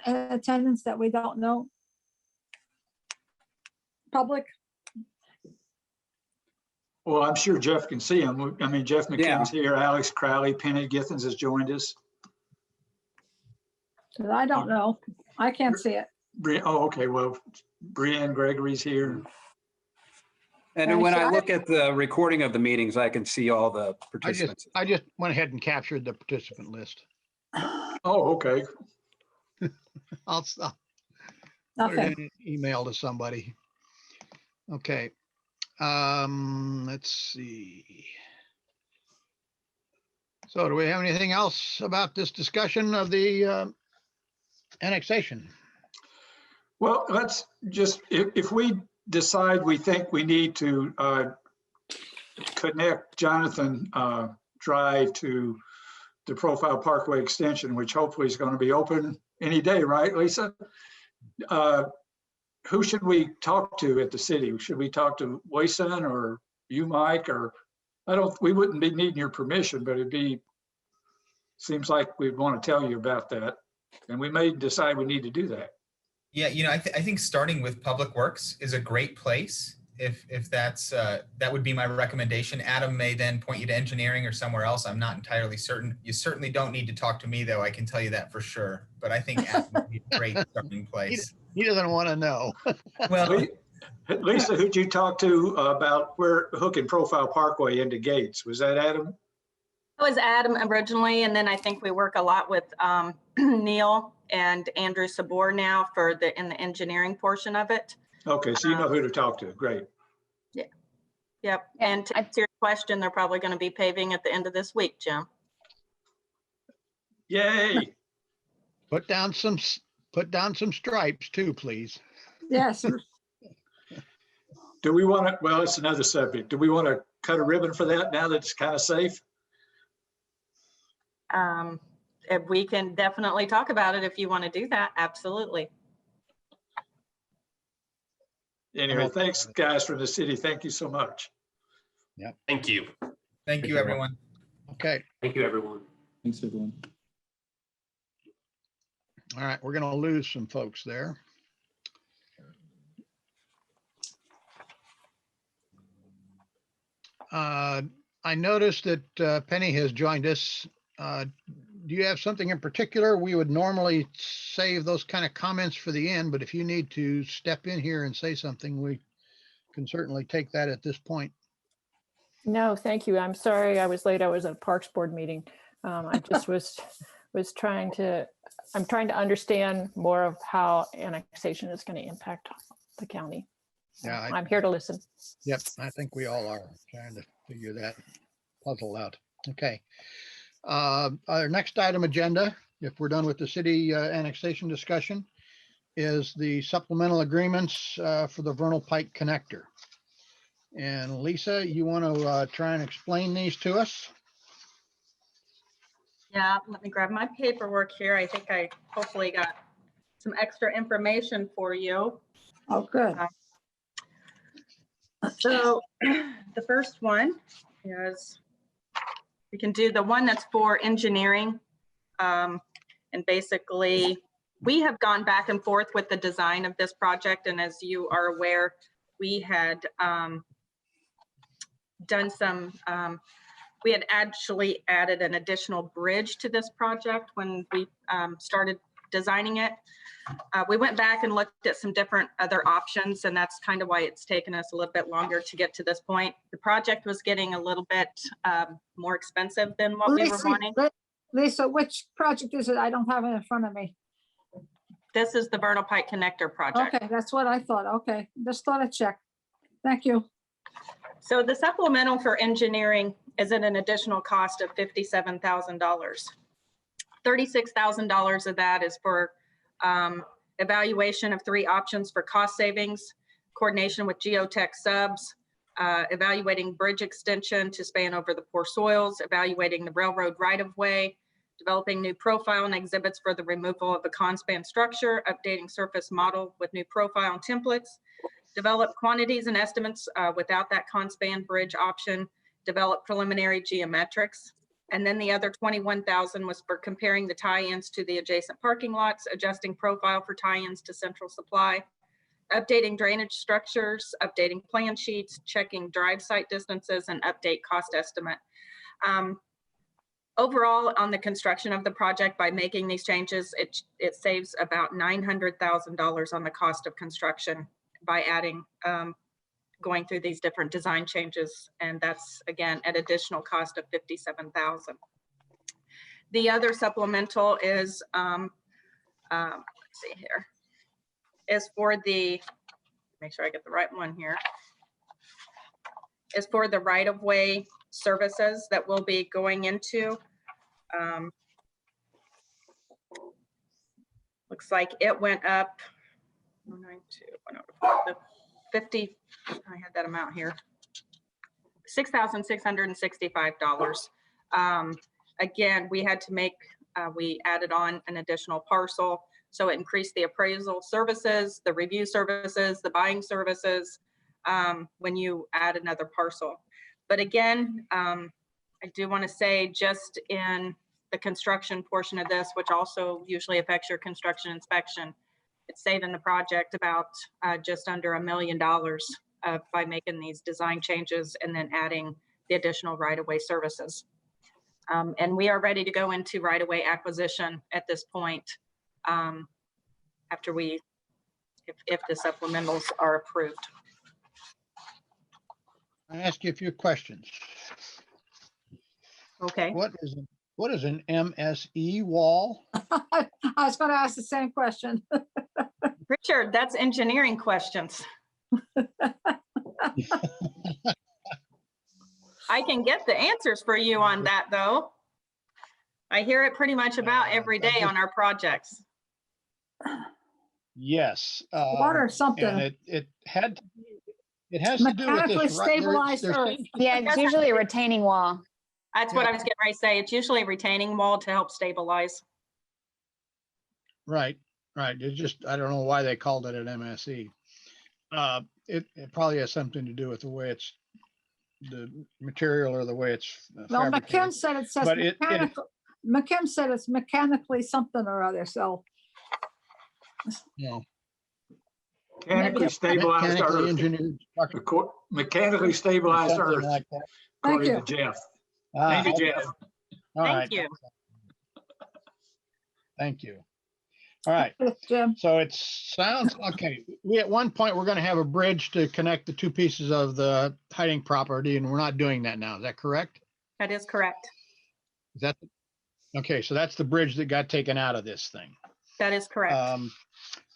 attendance that we don't know? Public? Well, I'm sure Jeff can see him. I mean, Jeff McKinnon's here, Alex Crowley, Penny Githens has joined us. 'Cause I don't know. I can't see it. Oh, okay, well, Brianne Gregory's here. And Okay, when so I I- look at the recording of the meetings, I can see all the participants. I just went ahead and captured the participant list. Oh, okay. I'll put it Nothing. in an email to somebody. Okay. Let's see. So do we have anything else about this discussion of the annexation? Well, let's just, if we decide we think we need to connect Jonathan Drive to the Profile Parkway extension, which hopefully is going to be open any day, right, Lisa? Who should we talk to at the city? Should we talk to Wayson or you, Mike? Or we wouldn't be needing your permission, but seems like we'd want to tell you about that. And we may decide we need to do that. Yeah, you know, I think starting with Public Works is a great place. If that's that would be my recommendation. Adam may then point you to engineering or somewhere else. I'm not entirely certain. You certainly don't need to talk to me, though. I can tell you that for sure. But I think Adam would be a great starting place. He doesn't want to know. Well, Lisa, who'd you talk to about where hooking Profile Parkway into Gates? Was that Adam? It was Adam originally, and then I think we work a lot with Neil and Andrew Sabor now in the engineering portion of it. Okay, so you know who to talk to. Great. Yep. And to answer your question, they're probably going to be paving at the end of this week, Jim. Yay. Put down some stripes too, please. Yes. Do we want to, well, it's another subject. Do we want to cut a ribbon for that now that it's kind of safe? If we can definitely talk about it if you want to do that. Absolutely. Anyway, thanks guys from the city. Thank you so much. Yep. Thank you. thank you, everyone. Okay. Thank you, everyone. Thanks, everyone. All right. We're going to lose some folks there. I noticed that Penny has joined us. Do you have something in particular? We would normally save those kind of comments for the end, but if you need to step in here and say something, we can certainly take that at this point. No, thank you. I'm sorry I was late. I was at a Parks Board meeting. I just was trying to understand more of how annexation is going to impact the county. Yeah, I'm here to listen. Yep, I think we all are trying to figure that puzzle out. Okay. Our next item agenda, if we're done with the city annexation discussion, is the supplemental agreements for the Vernal Pike connector. And Lisa, you want to try and explain these to us? Yeah, let me grab my paperwork here. I think I hopefully got some extra information for you. Oh, good. So the first one is, we can do the one that's for engineering. And basically, we have gone back and forth with the design of this project. And as you are aware, we had done some, we had actually added an additional bridge to this project when we started designing it. We went back and looked at some different other options, and that's kind of why it's taken us a little bit longer to get to this point. The project was getting a little bit more expensive than what we were wanting. Lisa, which project is it? I don't have it in front of me. This is the Vernal Pike Connector project. Okay, that's what I thought. Okay, just thought I'd check. Thank you. So the supplemental for engineering is at an additional cost of $57,000. $36,000 of that is for evaluation of 3 options for cost savings, coordination with geotech subs, evaluating bridge extension to span over the poor soils, evaluating the railroad right-of-way, developing new profile and exhibits for the removal of the conspan structure, updating surface model with new profile and templates, develop quantities and estimates without that conspan bridge option, develop preliminary geometrics. And then the other 21,000 was for comparing the tie-ins to the adjacent parking lots, adjusting profile for tie-ins to central supply, updating drainage structures, updating plan sheets, checking drive site distances, and update cost estimate. Overall, on the construction of the project, by making these changes, it saves about $900,000 on the cost of construction by adding, going through these different design changes. And that's, again, at additional cost of $57,000. The other supplemental is, let's see here, is for the, make sure I get the right one here, is for the right-of-way services that we'll be going into. Looks like it went up 192, 104, the 50, I had that amount here, $6,665. Again, we had to make, we added on an additional parcel, so it increased the appraisal services, the review services, the buying services, when you add another parcel. But again, I do want to say, just in the construction portion of this, which also usually affects your construction inspection, it's saving the project about just under $1 million by making these design changes and then adding the additional right-of-way services. And we are ready to go into right-of-way acquisition at this point after we, if the supplementals are approved. I ask you a few questions. Okay. What is an MSE wall? I was going to ask the same question. Richard, that's engineering questions. I can get the answers for you on that, though. I hear it pretty much about every day on our projects. Yes. Water something. And it has to do with Mechanically this. stabilized earth. Yeah, it's usually a retaining wall. That's what I was getting ready to say. It's usually a retaining wall to help stabilize. Right. It's just, I don't know why they called it an MSE. It probably has something to do with the way it's, the material or the way it's Well, fabricated. McKim said it says But mechanical. McKim said it's mechanically something or other, so. No. Mechanically stabilized Mechanically earth. engineered structure, Mechanically stabilized something earth, like that. Thank according you. to Jeff. Ah, Thank you, okay. Jeff. All Thank right. you. Thank you. All right. Jim. So it sounds, okay, we at one point, we're going to have a bridge to connect the 2 pieces of the hiding property, and we're not doing that now. Is that correct? That is correct. Is that, okay, so that's the bridge that got taken out of this thing. That is correct.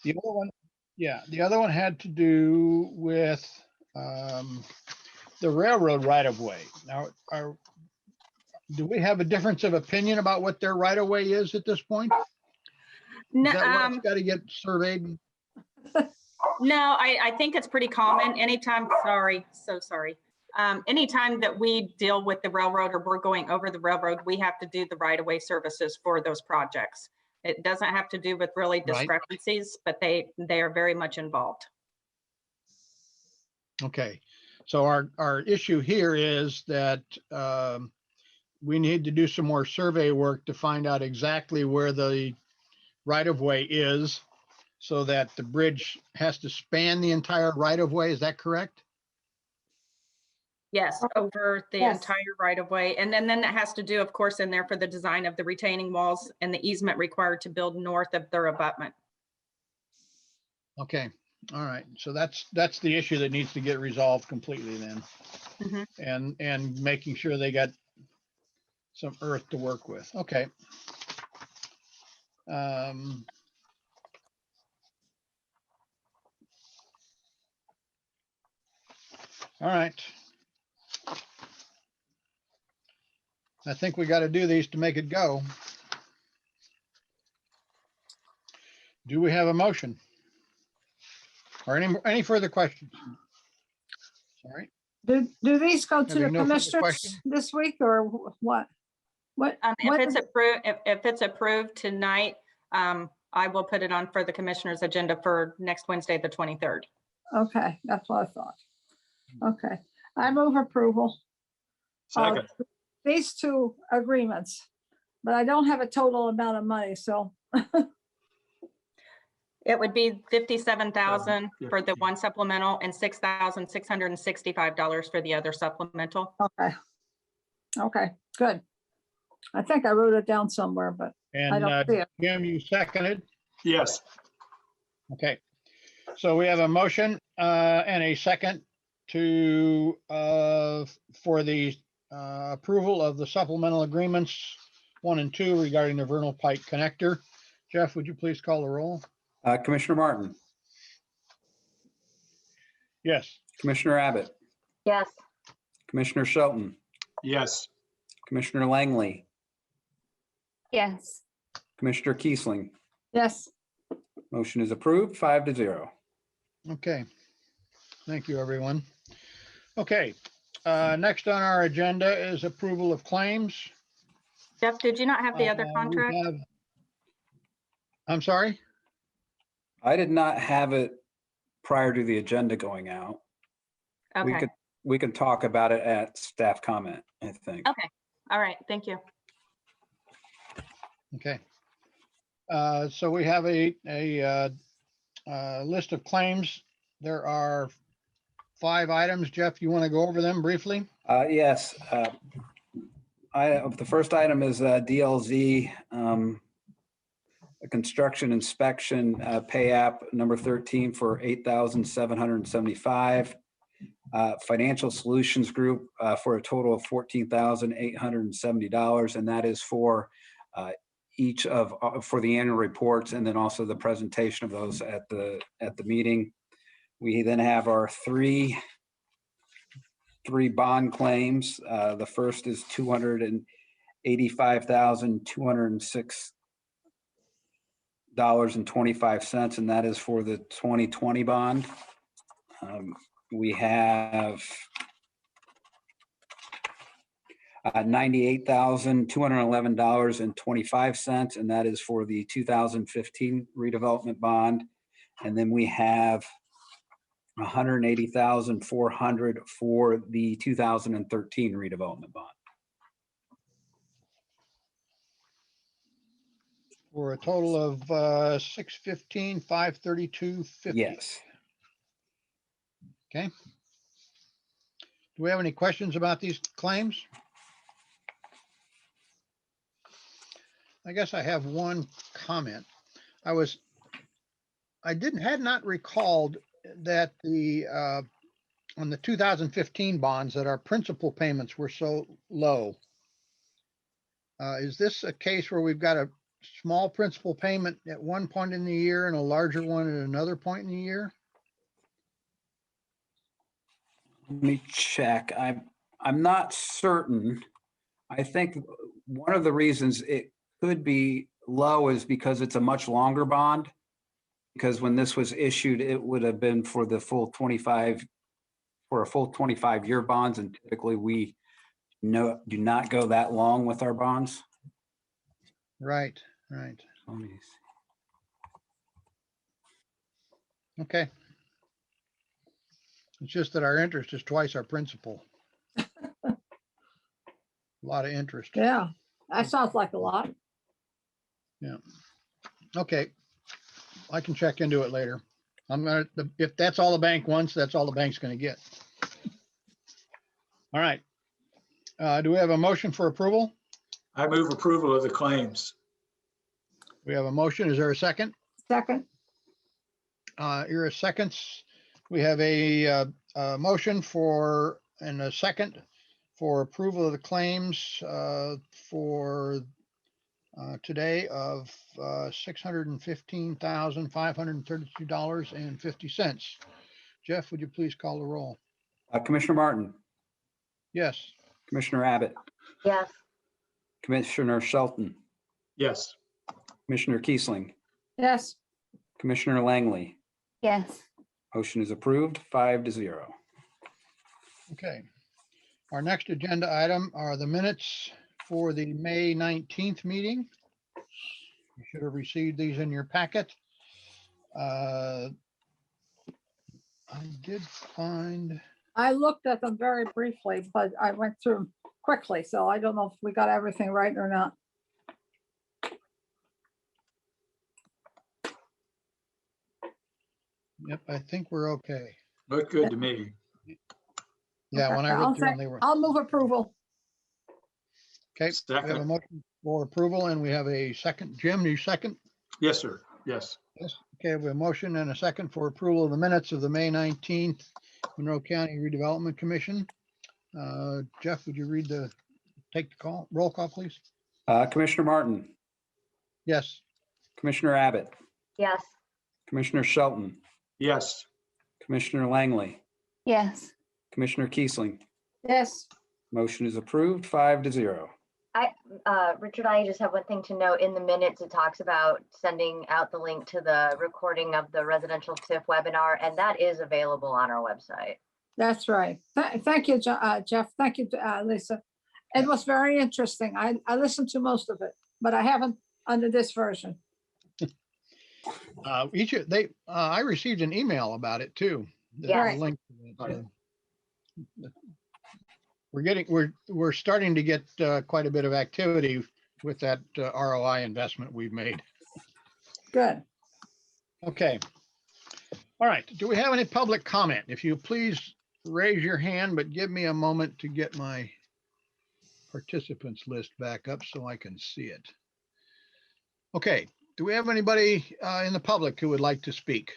The other one, yeah, the other one had to do with the railroad right-of-way. Now, do we have a difference of opinion about what their right-of-way is at this point? No, Is that what's got to get surveyed? no, I think it's pretty common. Anytime, so sorry. Anytime that we deal with the railroad or we're going over the railroad, we have to do the right-of-way services for those projects. It doesn't have to do with really discrepancies, but they are very much involved. Okay, so our issue here is that we need to do some more survey work to find out exactly where the right-of-way is, so that the bridge has to span the entire right-of-way. Is that correct? Yes, over the Yes. entire right of way. And then it has to do, of course, in there for the design of the retaining walls and the easement required to build north of their abutment. Okay, all right. So that's the issue that needs to get resolved completely then. Mhm. And making sure they got some earth to work with. Okay. All right. I think we got to do these to make it go. Do we have a motion? Or any further questions? All right. Do these go to Having the no further commissioners questions? this week or what? What? If what it's is- approved, if it's approved tonight, I will put it on for the commissioner's agenda for next Wednesday, the 23rd. Okay, that's what I thought. Okay, I move approval. of Second. These two agreements, but I don't have a total amount of money, so. It would be $57,000 for the one supplemental and $6,665 for the other supplemental. Okay. Okay, good. I think I wrote it down somewhere, but I And don't see it. Jim, you seconded? Yes. Okay. So we have a motion and a second to for the approval of the supplemental agreements 1 and 2 regarding the Vernal Pike connector. Jeff, would you please call the roll? Commissioner Martin, Yes. Commissioner Abbott, Yes. Commissioner Shelton, Yes. Commissioner Langley, Yes. Commissioner Kiesling. Yes, Motion is approved, 5-0. Okay. Thank you, everyone. Okay. Next on our agenda is approval of claims. Jeff, did you not have the other We contract? I'm sorry? I did not have it prior to the agenda going out. Okay, We could talk about it at staff comment, I think. okay. All right, thank you. Okay. So we have a list of claims. There are 5 items. Jeff, you want to go over them briefly? Yes. The first item is DLZ, a construction inspection pay app number 13 for $8,775. Financial Solutions Group for a total of $14,870, and that is for for the annual reports and then also the presentation of those at the meeting. We then have our three bond claims. The first is $285,206.25, and that is for the 2020 bond. We have $98,211.25, and that is for the 2015 redevelopment bond. And then we have $180,400 for the 2013 redevelopment bond. For a total of $615,532.50. Yes. Okay. Do we have any questions about these claims? I guess I have one comment. I had not recalled that on the 2015 bonds that our principal payments were so low. Is this a case where we've got a small principal payment at one point in the year and a larger one at another point in the year? Let me check. I'm not certain. I think one of the reasons it could be low is because it's a much longer bond. Because when this was issued, it would have been for the full 25, for a full 25-year bonds, and typically we do not go that long with our bonds. Right, right. Let me see. Okay. It's just that our interest is twice our principal. A lot of interest. yeah, that sounds like a lot. Yeah. Okay. I can check into it later. If that's all the bank wants, that's all the bank's gonna get. All right. Do we have a motion for approval? I move approval of the claims. We have a motion. Is there a second? Second, Ira seconds. We have a motion for, and a second for approval of the claims for today of $615,532.50. Jeff, would you please call the roll? Commissioner Martin, Yes. Commissioner Abbott, Yes. Commissioner Shelton, Yes. Commissioner Kiesling, yes, Commissioner Langley. Yes. Motion is approved, 5-0. Okay. Our next agenda item are the minutes for the May 19th meeting. You should have received these in your packet. I did find, I looked at them very briefly, but I went through them quickly, so I don't know if we got everything right or not. yep, I think we're okay. Looked good to me. Yeah, when I read through them, they were, I'll move approval. okay. We have a Second. motion for approval and we have a second. Jim, you second? Yes, sir. Yes. Yes. Okay, we have a motion and a second for approval of the minutes of the May 19th Monroe County Redevelopment Commission. Jeff, would you take the call, roll call, please? Commissioner Martin, Yes. Commissioner Abbott, Yes. Commissioner Shelton, Yes. Commissioner Langley, Yes. Commissioner Kiesling. Yes, Motion is approved, 5-0. Richard, I just have one thing to note. In the minutes, it talks about sending out the link to the recording of the residential TIF webinar, and that is available on our website. that's right. Thank you, Jeff. Thank you, Lisa. It was very interesting. I listened to most of it, but I haven't under this version. I received an email about it too. The Yes. link to it. We're starting to get quite a bit of activity with that ROI investment we've made. Good. Okay. All right. Do we have any public comment? If you please raise your hand, but give me a moment to get my participants list back up so I can see it. Okay. Do we have anybody in the public who would like to speak?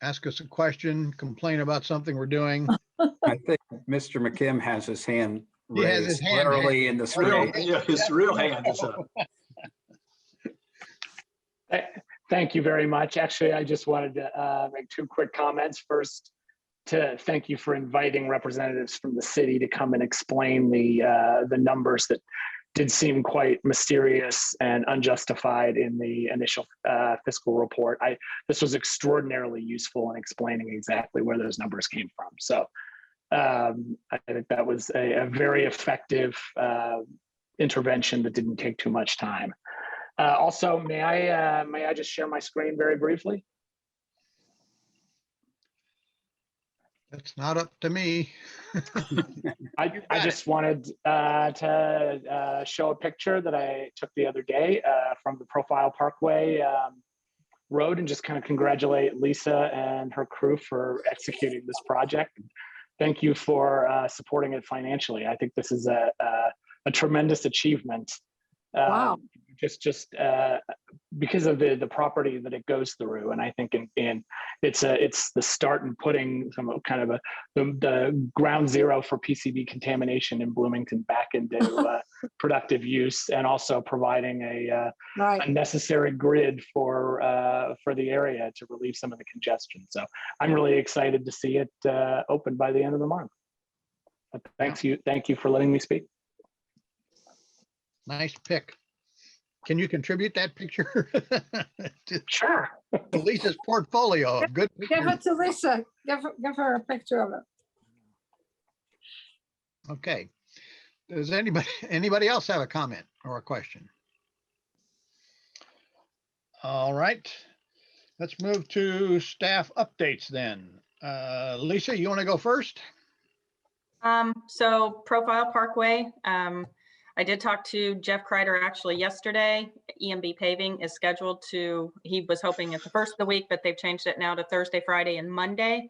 Ask us a question, complain about something we're doing. I think Mr. McKim has his hand He has his raised hand literally in the Real, screen. yeah, his real hand is up. Thank you very much. Actually, I just wanted to make two quick comments. First, to thank you for inviting representatives from the city to come and explain the numbers that did seem quite mysterious and unjustified in the initial fiscal report. This was extraordinarily useful in explaining exactly where those numbers came from. So I think that was a very effective intervention that didn't take too much time. Also, may I just share my screen very briefly? That's not up to me. I just wanted to show a picture that I took the other day from the Profile Parkway Road and just kind of congratulate Lisa and her crew for executing this project. Thank you for supporting it financially. I think this is a tremendous achievement. Wow. Just because of the property that it goes through, and I think it's the start in putting some kind of the ground zero for PCB contamination in Bloomington back into productive use, and also providing a necessary grid for the area to relieve some of the congestion. So I'm really excited to see it open by the end of the month. But thank you for letting me speak. Nice pick. Can you contribute that picture? Sure. To Lisa's portfolio of good Give pictures. it to Lisa. Give her a picture of it. Okay. Does anybody else have a comment or a question? All right. Let's move to staff updates then. Lisa, you want to go first? So Profile Parkway, I did talk to Jeff Kreider actually yesterday. EMB paving is scheduled he was hoping it's the first of the week, but they've changed it now to Thursday, Friday, and Monday.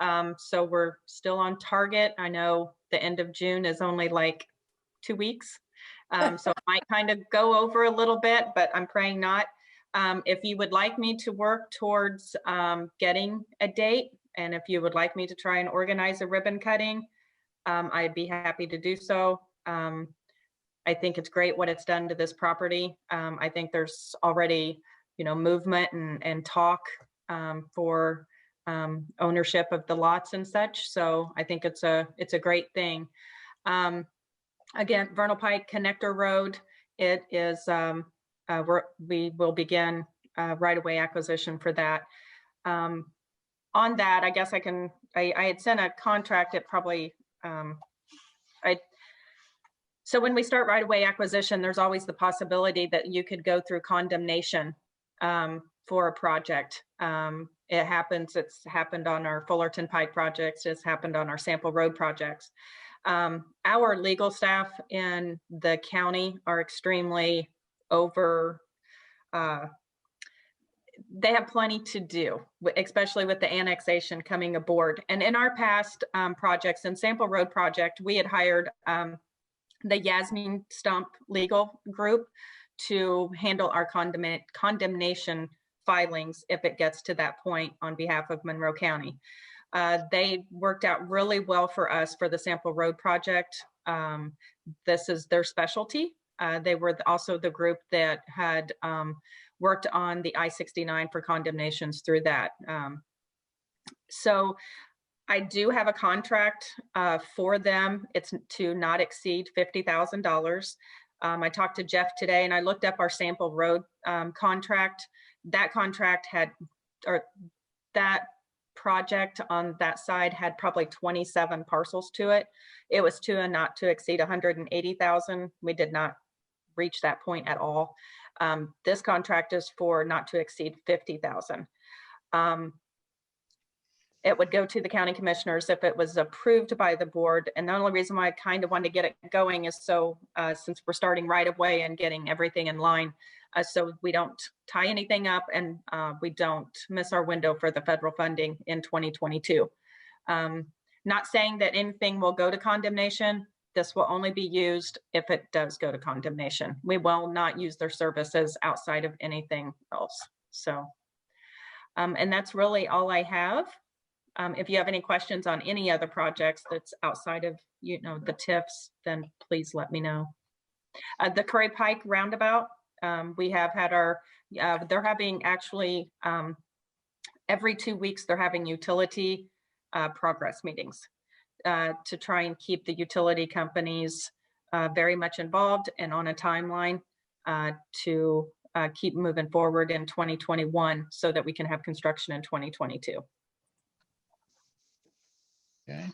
So we're still on target. I know the end of June is only like 2 weeks. So it might kind of go over a little bit, but I'm praying not. If you would like me to work towards getting a date, and if you would like me to try and organize a ribbon cutting, I'd be happy to do so. I think it's great what it's done to this property. I think there's already, movement and talk for ownership of the lots and such. So I think it's a great thing. Again, Vernal Pike Connector Road, it is, we will begin right-of-way acquisition for that. On that, I guess I had sent a contract. It probably, so when we start right-of-way acquisition, there's always the possibility that you could go through condemnation for a project. It happens. It's happened on our Fullerton Pike projects. It's happened on our Sample Road projects. Our legal staff in the county are extremely over. They have plenty to do, especially with the annexation coming aboard. And in our past projects, in Sample Road project, we had hired the Yasmin Stump legal group to handle our condemnation filings if it gets to that point on behalf of Monroe County. They worked out really well for us for the Sample Road project. This is their specialty. They were also the group that had worked on the I-69 for condemnations through that. So I do have a contract for them. It's to not exceed $50,000. I talked to Jeff today and I looked up our Sample Road contract. That contract had, or that project on that side had probably 27 parcels to it. It was to a not to exceed 180,000. We did not reach that point at all. This contract is for not to exceed 50,000. It would go to the county commissioners if it was approved by the board. And the only reason why I kind of wanted to get it going is so since we're starting right away and getting everything in line, so we don't tie anything up and we don't miss our window for the federal funding in 2022. Not saying that anything will go to condemnation. This will only be used if it does go to condemnation. We will not use their services outside of anything else. So, and that's really all I have. If you have any questions on any other projects that's outside of, the TIFs, then please let me know. The Curry Pike roundabout, we have had our, they're having actually, every 2 weeks, they're having utility progress meetings to try and keep the utility companies very much involved and on a timeline to keep moving forward in 2021 so that we can have construction in 2022. Okay.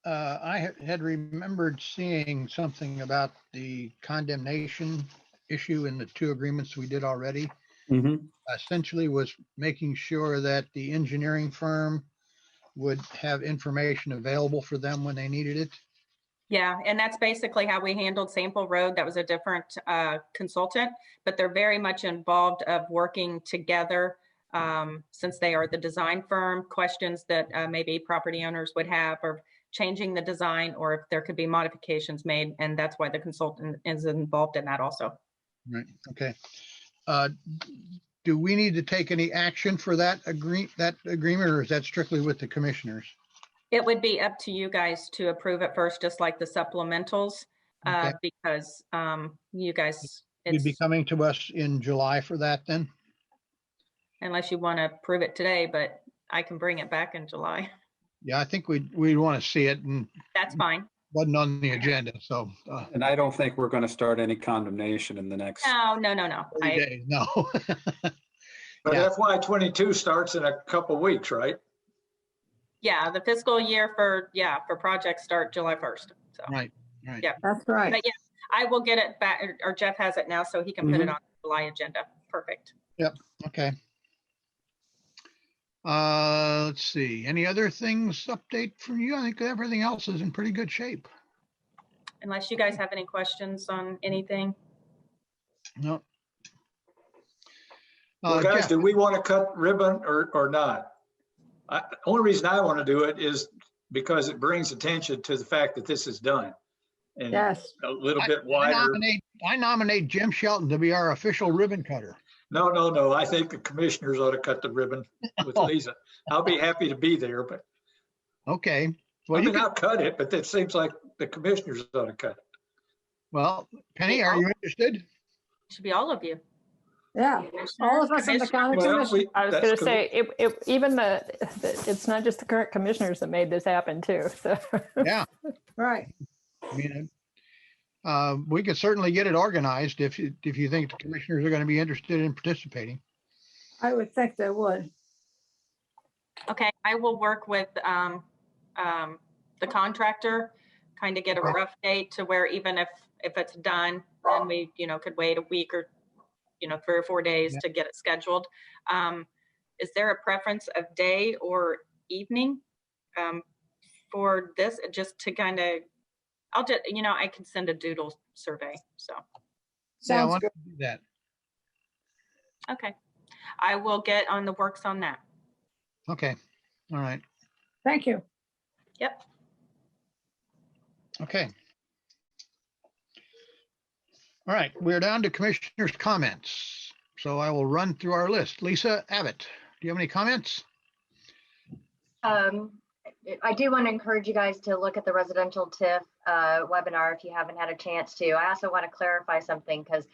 I had remembered seeing something about the condemnation issue in the 2 agreements we did already. Essentially was making sure that the engineering firm would have information available for them when they needed it. Yeah, and that's basically how we handled Sample Road. That was a different consultant, but they're very much involved of working together since they are the design firm. Questions that maybe property owners would have or changing the design, or if there could be modifications made, and that's why the consultant is involved in that also. Right. Okay. Do we need to take any action for that agreement, or is that strictly with the commissioners? It would be up to you guys to approve it first, just like the supplementals, Okay. because you guys, You'd be coming to us in July for that then? Unless you want to approve it today, but I can bring it back in July. Yeah, I think we'd want to see it, and that's fine. Wasn't on the agenda, so. And I don't think we're going to start any condemnation in the next. No. 30 days, no. But Yeah. FY22 starts in a couple weeks, right? Yeah, the fiscal year for projects start July 1st. So. Right. Yeah, that's right. But yeah, I will get it back, or Jeff has it now, so he can put it on the July agenda. Perfect. Yep. Okay. Let's see. Any other things update from you? I think everything else is in pretty good shape. Unless you guys have any questions on anything. No. Well, guys, Jeff, do we want to cut ribbon or not? Only reason I want to do it is because it brings attention to the fact that this is done. And Yes. a little bit wider. I nominate Jim Shelton to be our official ribbon cutter. No. I think the commissioners ought to cut the ribbon with Lisa. I'll be happy to be there, but Okay. Well, I'll cut it, but it seems like the commissioners ought to cut it. well, Penny, are you interested? Should be all of you. Yeah, all of us in the county commission. I was going to say, even it's not just the current commissioners that made this happen too. So Yeah. Right. I mean, we could certainly get it organized if you think the commissioners are going to be interested in participating. I would think they would. Okay, I will work with the contractor, kind of get a rough date to where even if it's done, then we, could wait a week or, 3 or 4 days to get it scheduled. Is there a preference of day or evening for this? Just to kind of, I can send a doodle survey, so. Yeah, I Sounds want good. to do that. Okay, I will get on the works on that. Okay. All right. Thank you. Yep. Okay. All right, we're down to commissioners' comments. So I will run through our list. Lisa Abbott, do you have any comments? I do want to encourage you guys to look at the residential TIF webinar if you haven't had a chance to. I also want to clarify something because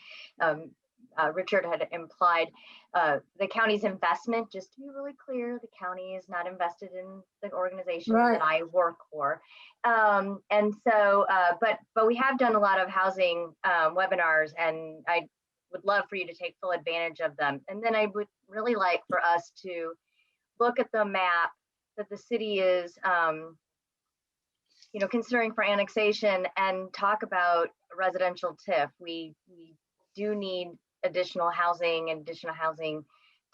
Richard had implied the county's investment. Just to be really clear, the county is not invested in the organization that I work for. And so, but we have done a lot of housing webinars, and I would love for you to take full advantage of them. And then I would really like for us to look at the map that the city is, considering for annexation and talk about residential TIF. We do need additional housing and additional housing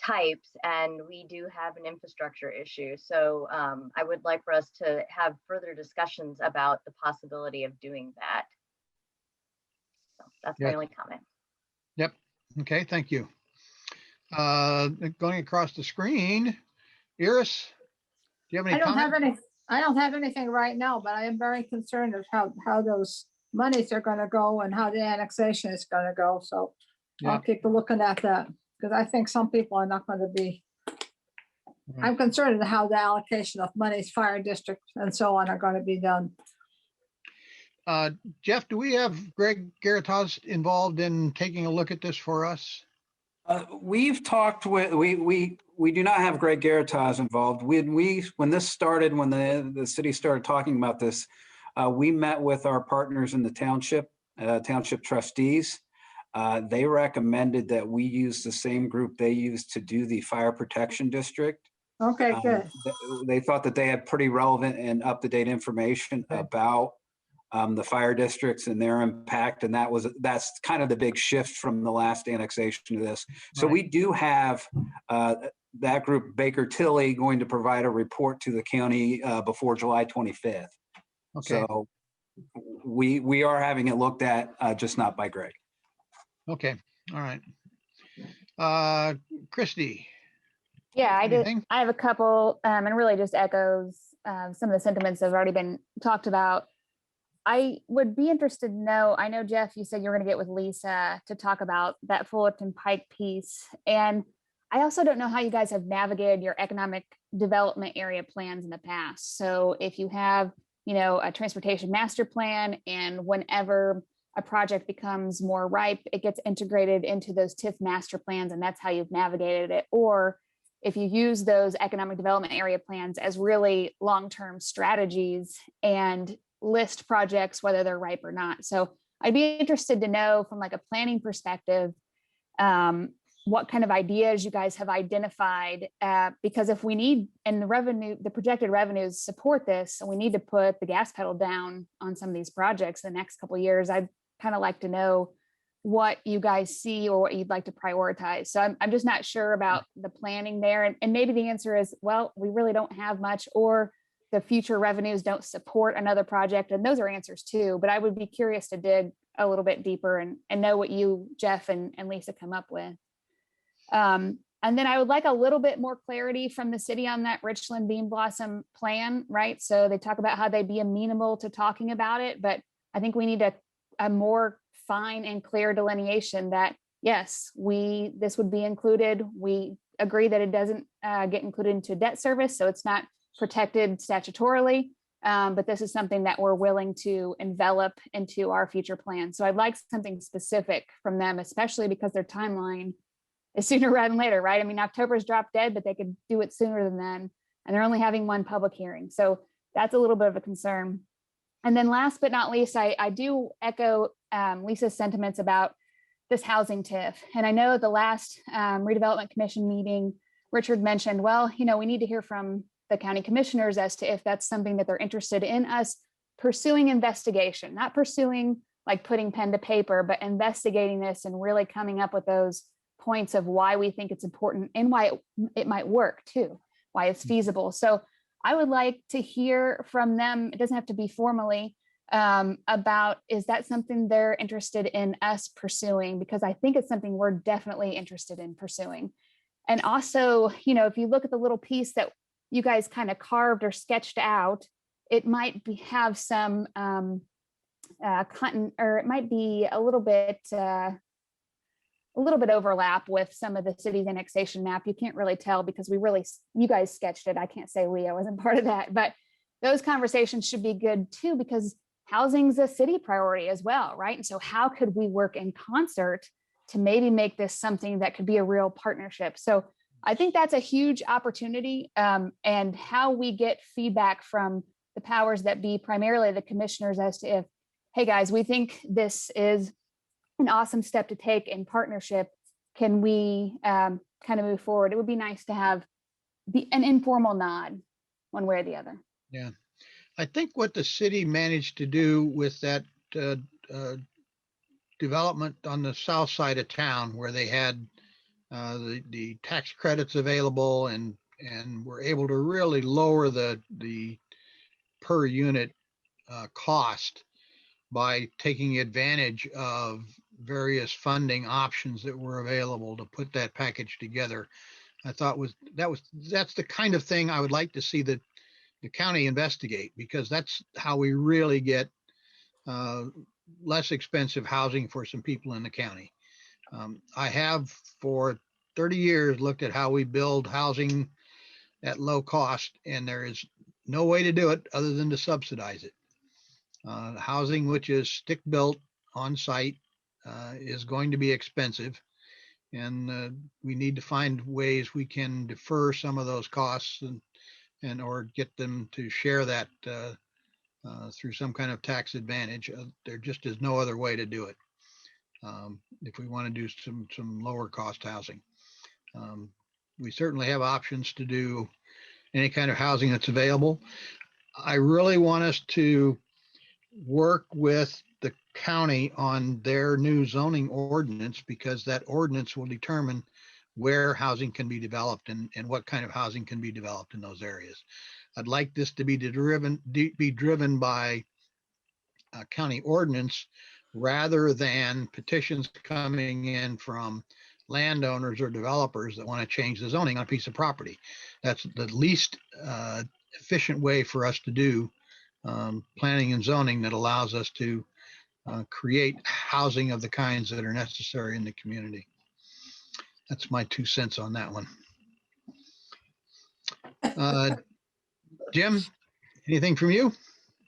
types, and we do have an infrastructure issue. So I would like for us to have further discussions about the possibility of doing that. So that's my only comment. Yep. Okay, thank you. Going across the screen, Iris, do you have any comments? I don't have anything right now, but I am very concerned of how those monies are going to go and how the annexation is going to go. So I'll keep looking at that because I think some people are not going to be. I'm concerned with how the allocation of monies, fire district and so on are going to be done. Jeff, do we have Greg Garatas involved in taking a look at this for us? We've talked with, we do not have Greg Garatas involved. When this started, when the city started talking about this, we met with our partners in the township trustees. They recommended that we use the same group they used to do the fire protection district. Okay, good. They thought that they had pretty relevant and up-to-date information about the fire districts and their impact, and that's kind of the big shift from the last annexation to this. So we do have that group, Baker Tilly, going to provide a report to the county before July 25th. Okay. So we are having it looked at, just not by Greg. Okay. All right. Christy. Yeah, anything? I have a couple, and really just echoes some of the sentiments that have already been talked about. I would be interested to know, I know, Jeff, you said you were going to get with Lisa to talk about that Fullerton Pike piece. And I also don't know how you guys have navigated your economic development area plans in the past. So if you have, a transportation master plan, and whenever a project becomes more ripe, it gets integrated into those TIF master plans, and that's how you've navigated it. Or if you use those economic development area plans as really long-term strategies and list projects, whether they're ripe or not. So I'd be interested to know from like a planning perspective, what kind of ideas you guys have identified, because if we need, and the projected revenues support this, and we need to put the gas pedal down on some of these projects the next couple of years, I'd kind of like to know what you guys see or what you'd like to prioritize. So I'm just not sure about the planning there. And maybe the answer is, well, we really don't have much, or the future revenues don't support another project. And those are answers too, but I would be curious to dig a little bit deeper and know what you, Jeff and Lisa come up with. And then I would like a little bit more clarity from the city on that Richland Bean Blossom plan, right? So they talk about how they'd be amenable to talking about it, but I think we need a more fine and clear delineation that, yes, this would be included. We agree that it doesn't get included into debt service, so it's not protected statutorily, but this is something that we're willing to envelop into our future plan. So I'd like something specific from them, especially because their timeline is sooner rather than later, right? I mean, October's drop dead, but they could do it sooner than then, and they're only having one public hearing. So that's a little bit of a concern. And then last but not least, I do echo Lisa's sentiments about this housing TIF. And I know at the last redevelopment commission meeting, Richard mentioned, well, we need to hear from the county commissioners as to if that's something that they're interested in us pursuing investigation, not pursuing like putting pen to paper, but investigating this and really coming up with those points of why we think it's important and why it might work too, why it's feasible. So I would like to hear from them. It doesn't have to be formally about, is that something they're interested in us pursuing? Because I think it's something we're definitely interested in pursuing. And also, if you look at the little piece that you guys kind of carved or sketched out, it might have some or it might be a little bit overlap with some of the city's annexation map. You can't really tell because you guys sketched it. I can't say I wasn't part of that, but those conversations should be good too, because housing's a city priority as well, right? And so how could we work in concert to maybe make this something that could be a real partnership? So I think that's a huge opportunity, and how we get feedback from the powers that be, primarily the commissioners, as to if, hey guys, we think this is an awesome step to take in partnership. Can we kind of move forward? It would be nice to have an informal nod one way or the other. Yeah. I think what the city managed to do with that development on the south side of town, where they had the tax credits available and were able to really lower the per unit cost by taking advantage of various funding options that were available to put that package together. I thought that's the kind of thing I would like to see the county investigate, because that's how we really get less expensive housing for some people in the county. I have for 30 years looked at how we build housing at low cost, and there is no way to do it other than to subsidize it. Housing which is stick built on site is going to be expensive, and we need to find ways we can defer some of those costs and or get them to share that through some kind of tax advantage. There just is no other way to do it if we want to do some lower cost housing. We certainly have options to do any kind of housing that's available. I really want us to work with the county on their new zoning ordinance, because that ordinance will determine where housing can be developed and what kind of housing can be developed in those areas. I'd like this to be driven by a county ordinance rather than petitions coming in from landowners or developers that want to change the zoning on a piece of property. That's the least efficient way for us to do planning and zoning that allows us to create housing of the kinds that are necessary in the community. That's my 2 cents on that one. Jim, anything from you?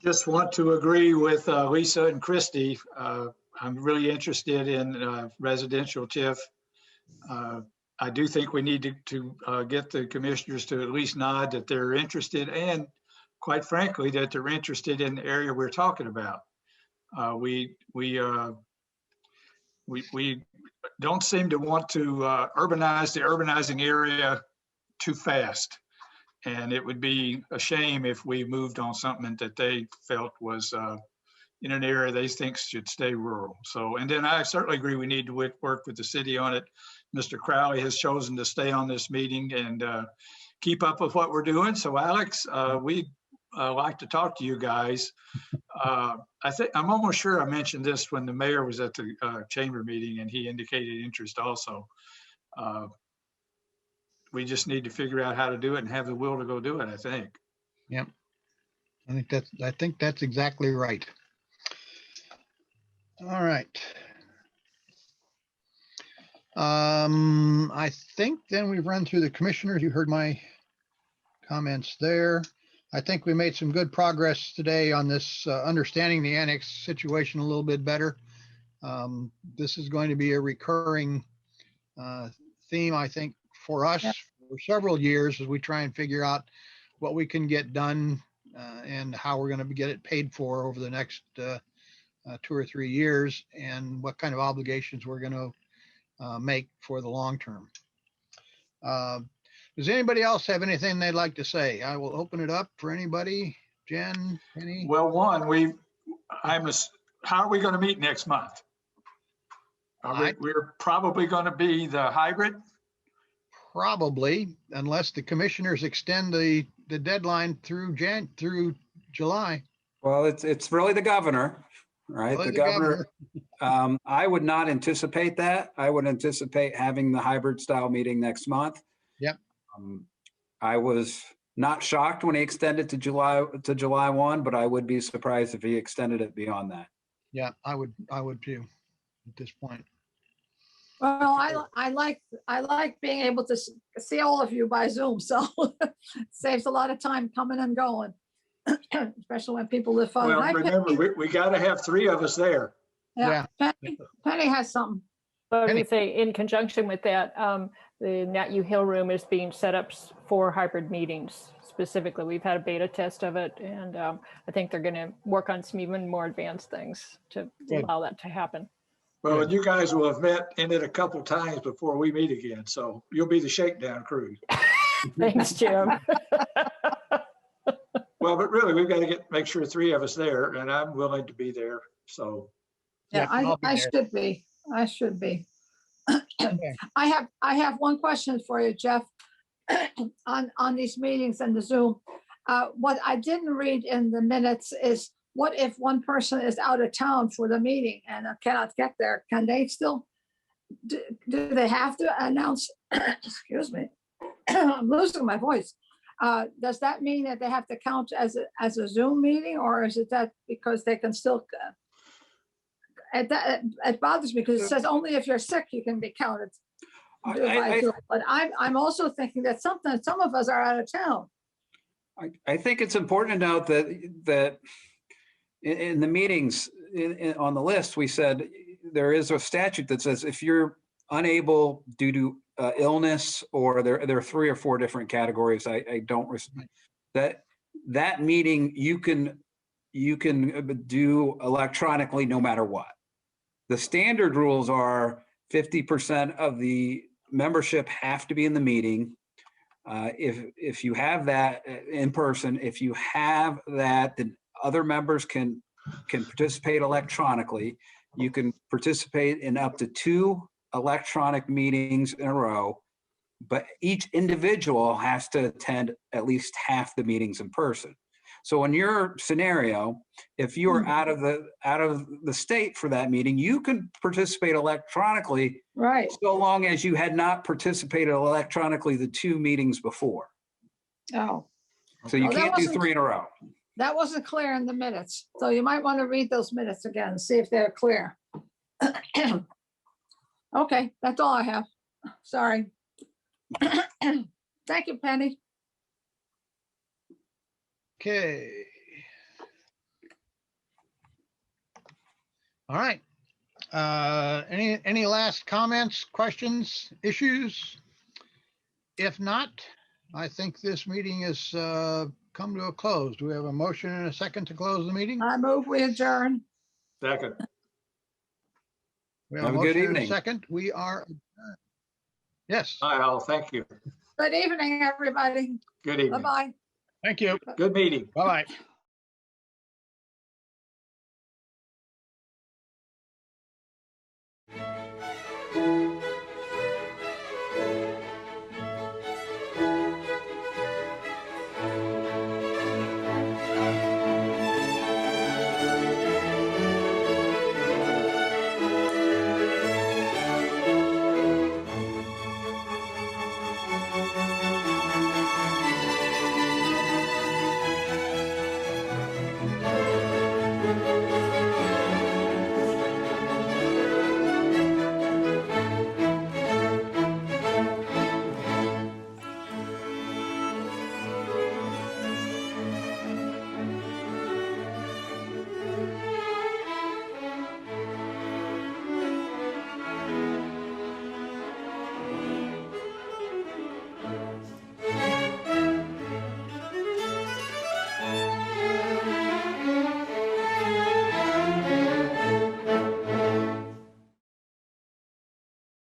Just want to agree with Lisa and Christy. I'm really interested in residential TIF. I do think we need to get the commissioners to at least nod that they're interested, and quite frankly, that they're interested in the area we're talking about. We don't seem to want to urbanize the urbanizing area too fast. And it would be a shame if we moved on something that they felt was in an area they think should stay rural. So, and then I certainly agree we need to work with the city on it. Mr. Crowley has chosen to stay on this meeting and keep up with what we're doing. So Alex, we'd like to talk to you guys. I'm almost sure I mentioned this when the mayor was at the chamber meeting, and he indicated interest also. we just need to figure out how to do it and have the will to go do it, I think. Yep. I think that's exactly right. All right. I think then we've run through the commissioners. You heard my comments there. I think we made some good progress today on this, understanding the annex situation a little bit better. This is going to be a recurring theme, I think, for us for several years as we try and figure out what we can get done and how we're going to get it paid for over the next 2 or 3 years, and what kind of obligations we're going to make for the long term. Does anybody else have anything they'd like to say? I will open it up for anybody. Jen, Penny? Well, one, how are we going to meet next month? We're probably going to be the hybrid. Probably, unless the commissioners extend the deadline through July. Well, it's really the governor, right? Really The governor. I would not anticipate that. I would anticipate having the hybrid style meeting next month. Yep. I was not shocked when he extended to July 1, but I would be surprised if he extended it beyond that. Yeah, I would too at this point. Well, I like being able to see all of you by Zoom, so it saves a lot of time coming and going, especially when people live far. Well, remember, we got to have 3 of us there. Yeah. Penny has something. I was going to say, in conjunction with that, the Nat U Hill room is being set up for hybrid meetings specifically. We've had a beta test of it, and I think they're going to work on some even more advanced things to allow that to happen. Well, and you guys will have met in it a couple times before we meet again, so you'll be the shakedown crew. Thanks, Jim. Well, but really, we've got to make sure 3 of us there, and I'm willing to be there. So yeah, I should be. I should be. Okay. I have one question for you, Jeff, on these meetings and the Zoom. What I didn't read in the minutes is, what if one person is out of town for the meeting and cannot get there? Can they still, do they have to announce, excuse me, I'm losing my voice. Does that mean that they have to count as a Zoom meeting, or is it that because they can still, it bothers me because it says only if you're sick, you can be counted. But I'm also thinking that sometimes some of us are out of town. I think it's important to note that in the meetings on the list, we said there is a statute that says if you're unable due to illness, or there are 3 or 4 different categories. I don't that meeting you can do electronically no matter what. The standard rules are 50% of the membership have to be in the meeting. If you have that in person, if you have that, then other members can participate electronically. You can participate in up to 2 electronic meetings in a row, but each individual has to attend at least half the meetings in person. So in your scenario, if you are out of the state for that meeting, you can participate electronically, right? So long as you had not participated electronically the 2 meetings before. Oh. So you can't do 3 in a row. That wasn't clear in the minutes. So you might want to read those minutes again and see if they're clear. Okay, that's all I have. Sorry. Thank you, Penny. Okay. All right. Any last comments, questions, issues? If not, I think this meeting has come to a close. Do we have a motion and a second to close the meeting? I move we adjourn. Second. We have a good motion and a evening. second. We are adjourned. Yes. Hi, all. Thank you. Good evening, everybody. Good evening. Bye-bye. Thank you. Good meeting. Bye-bye.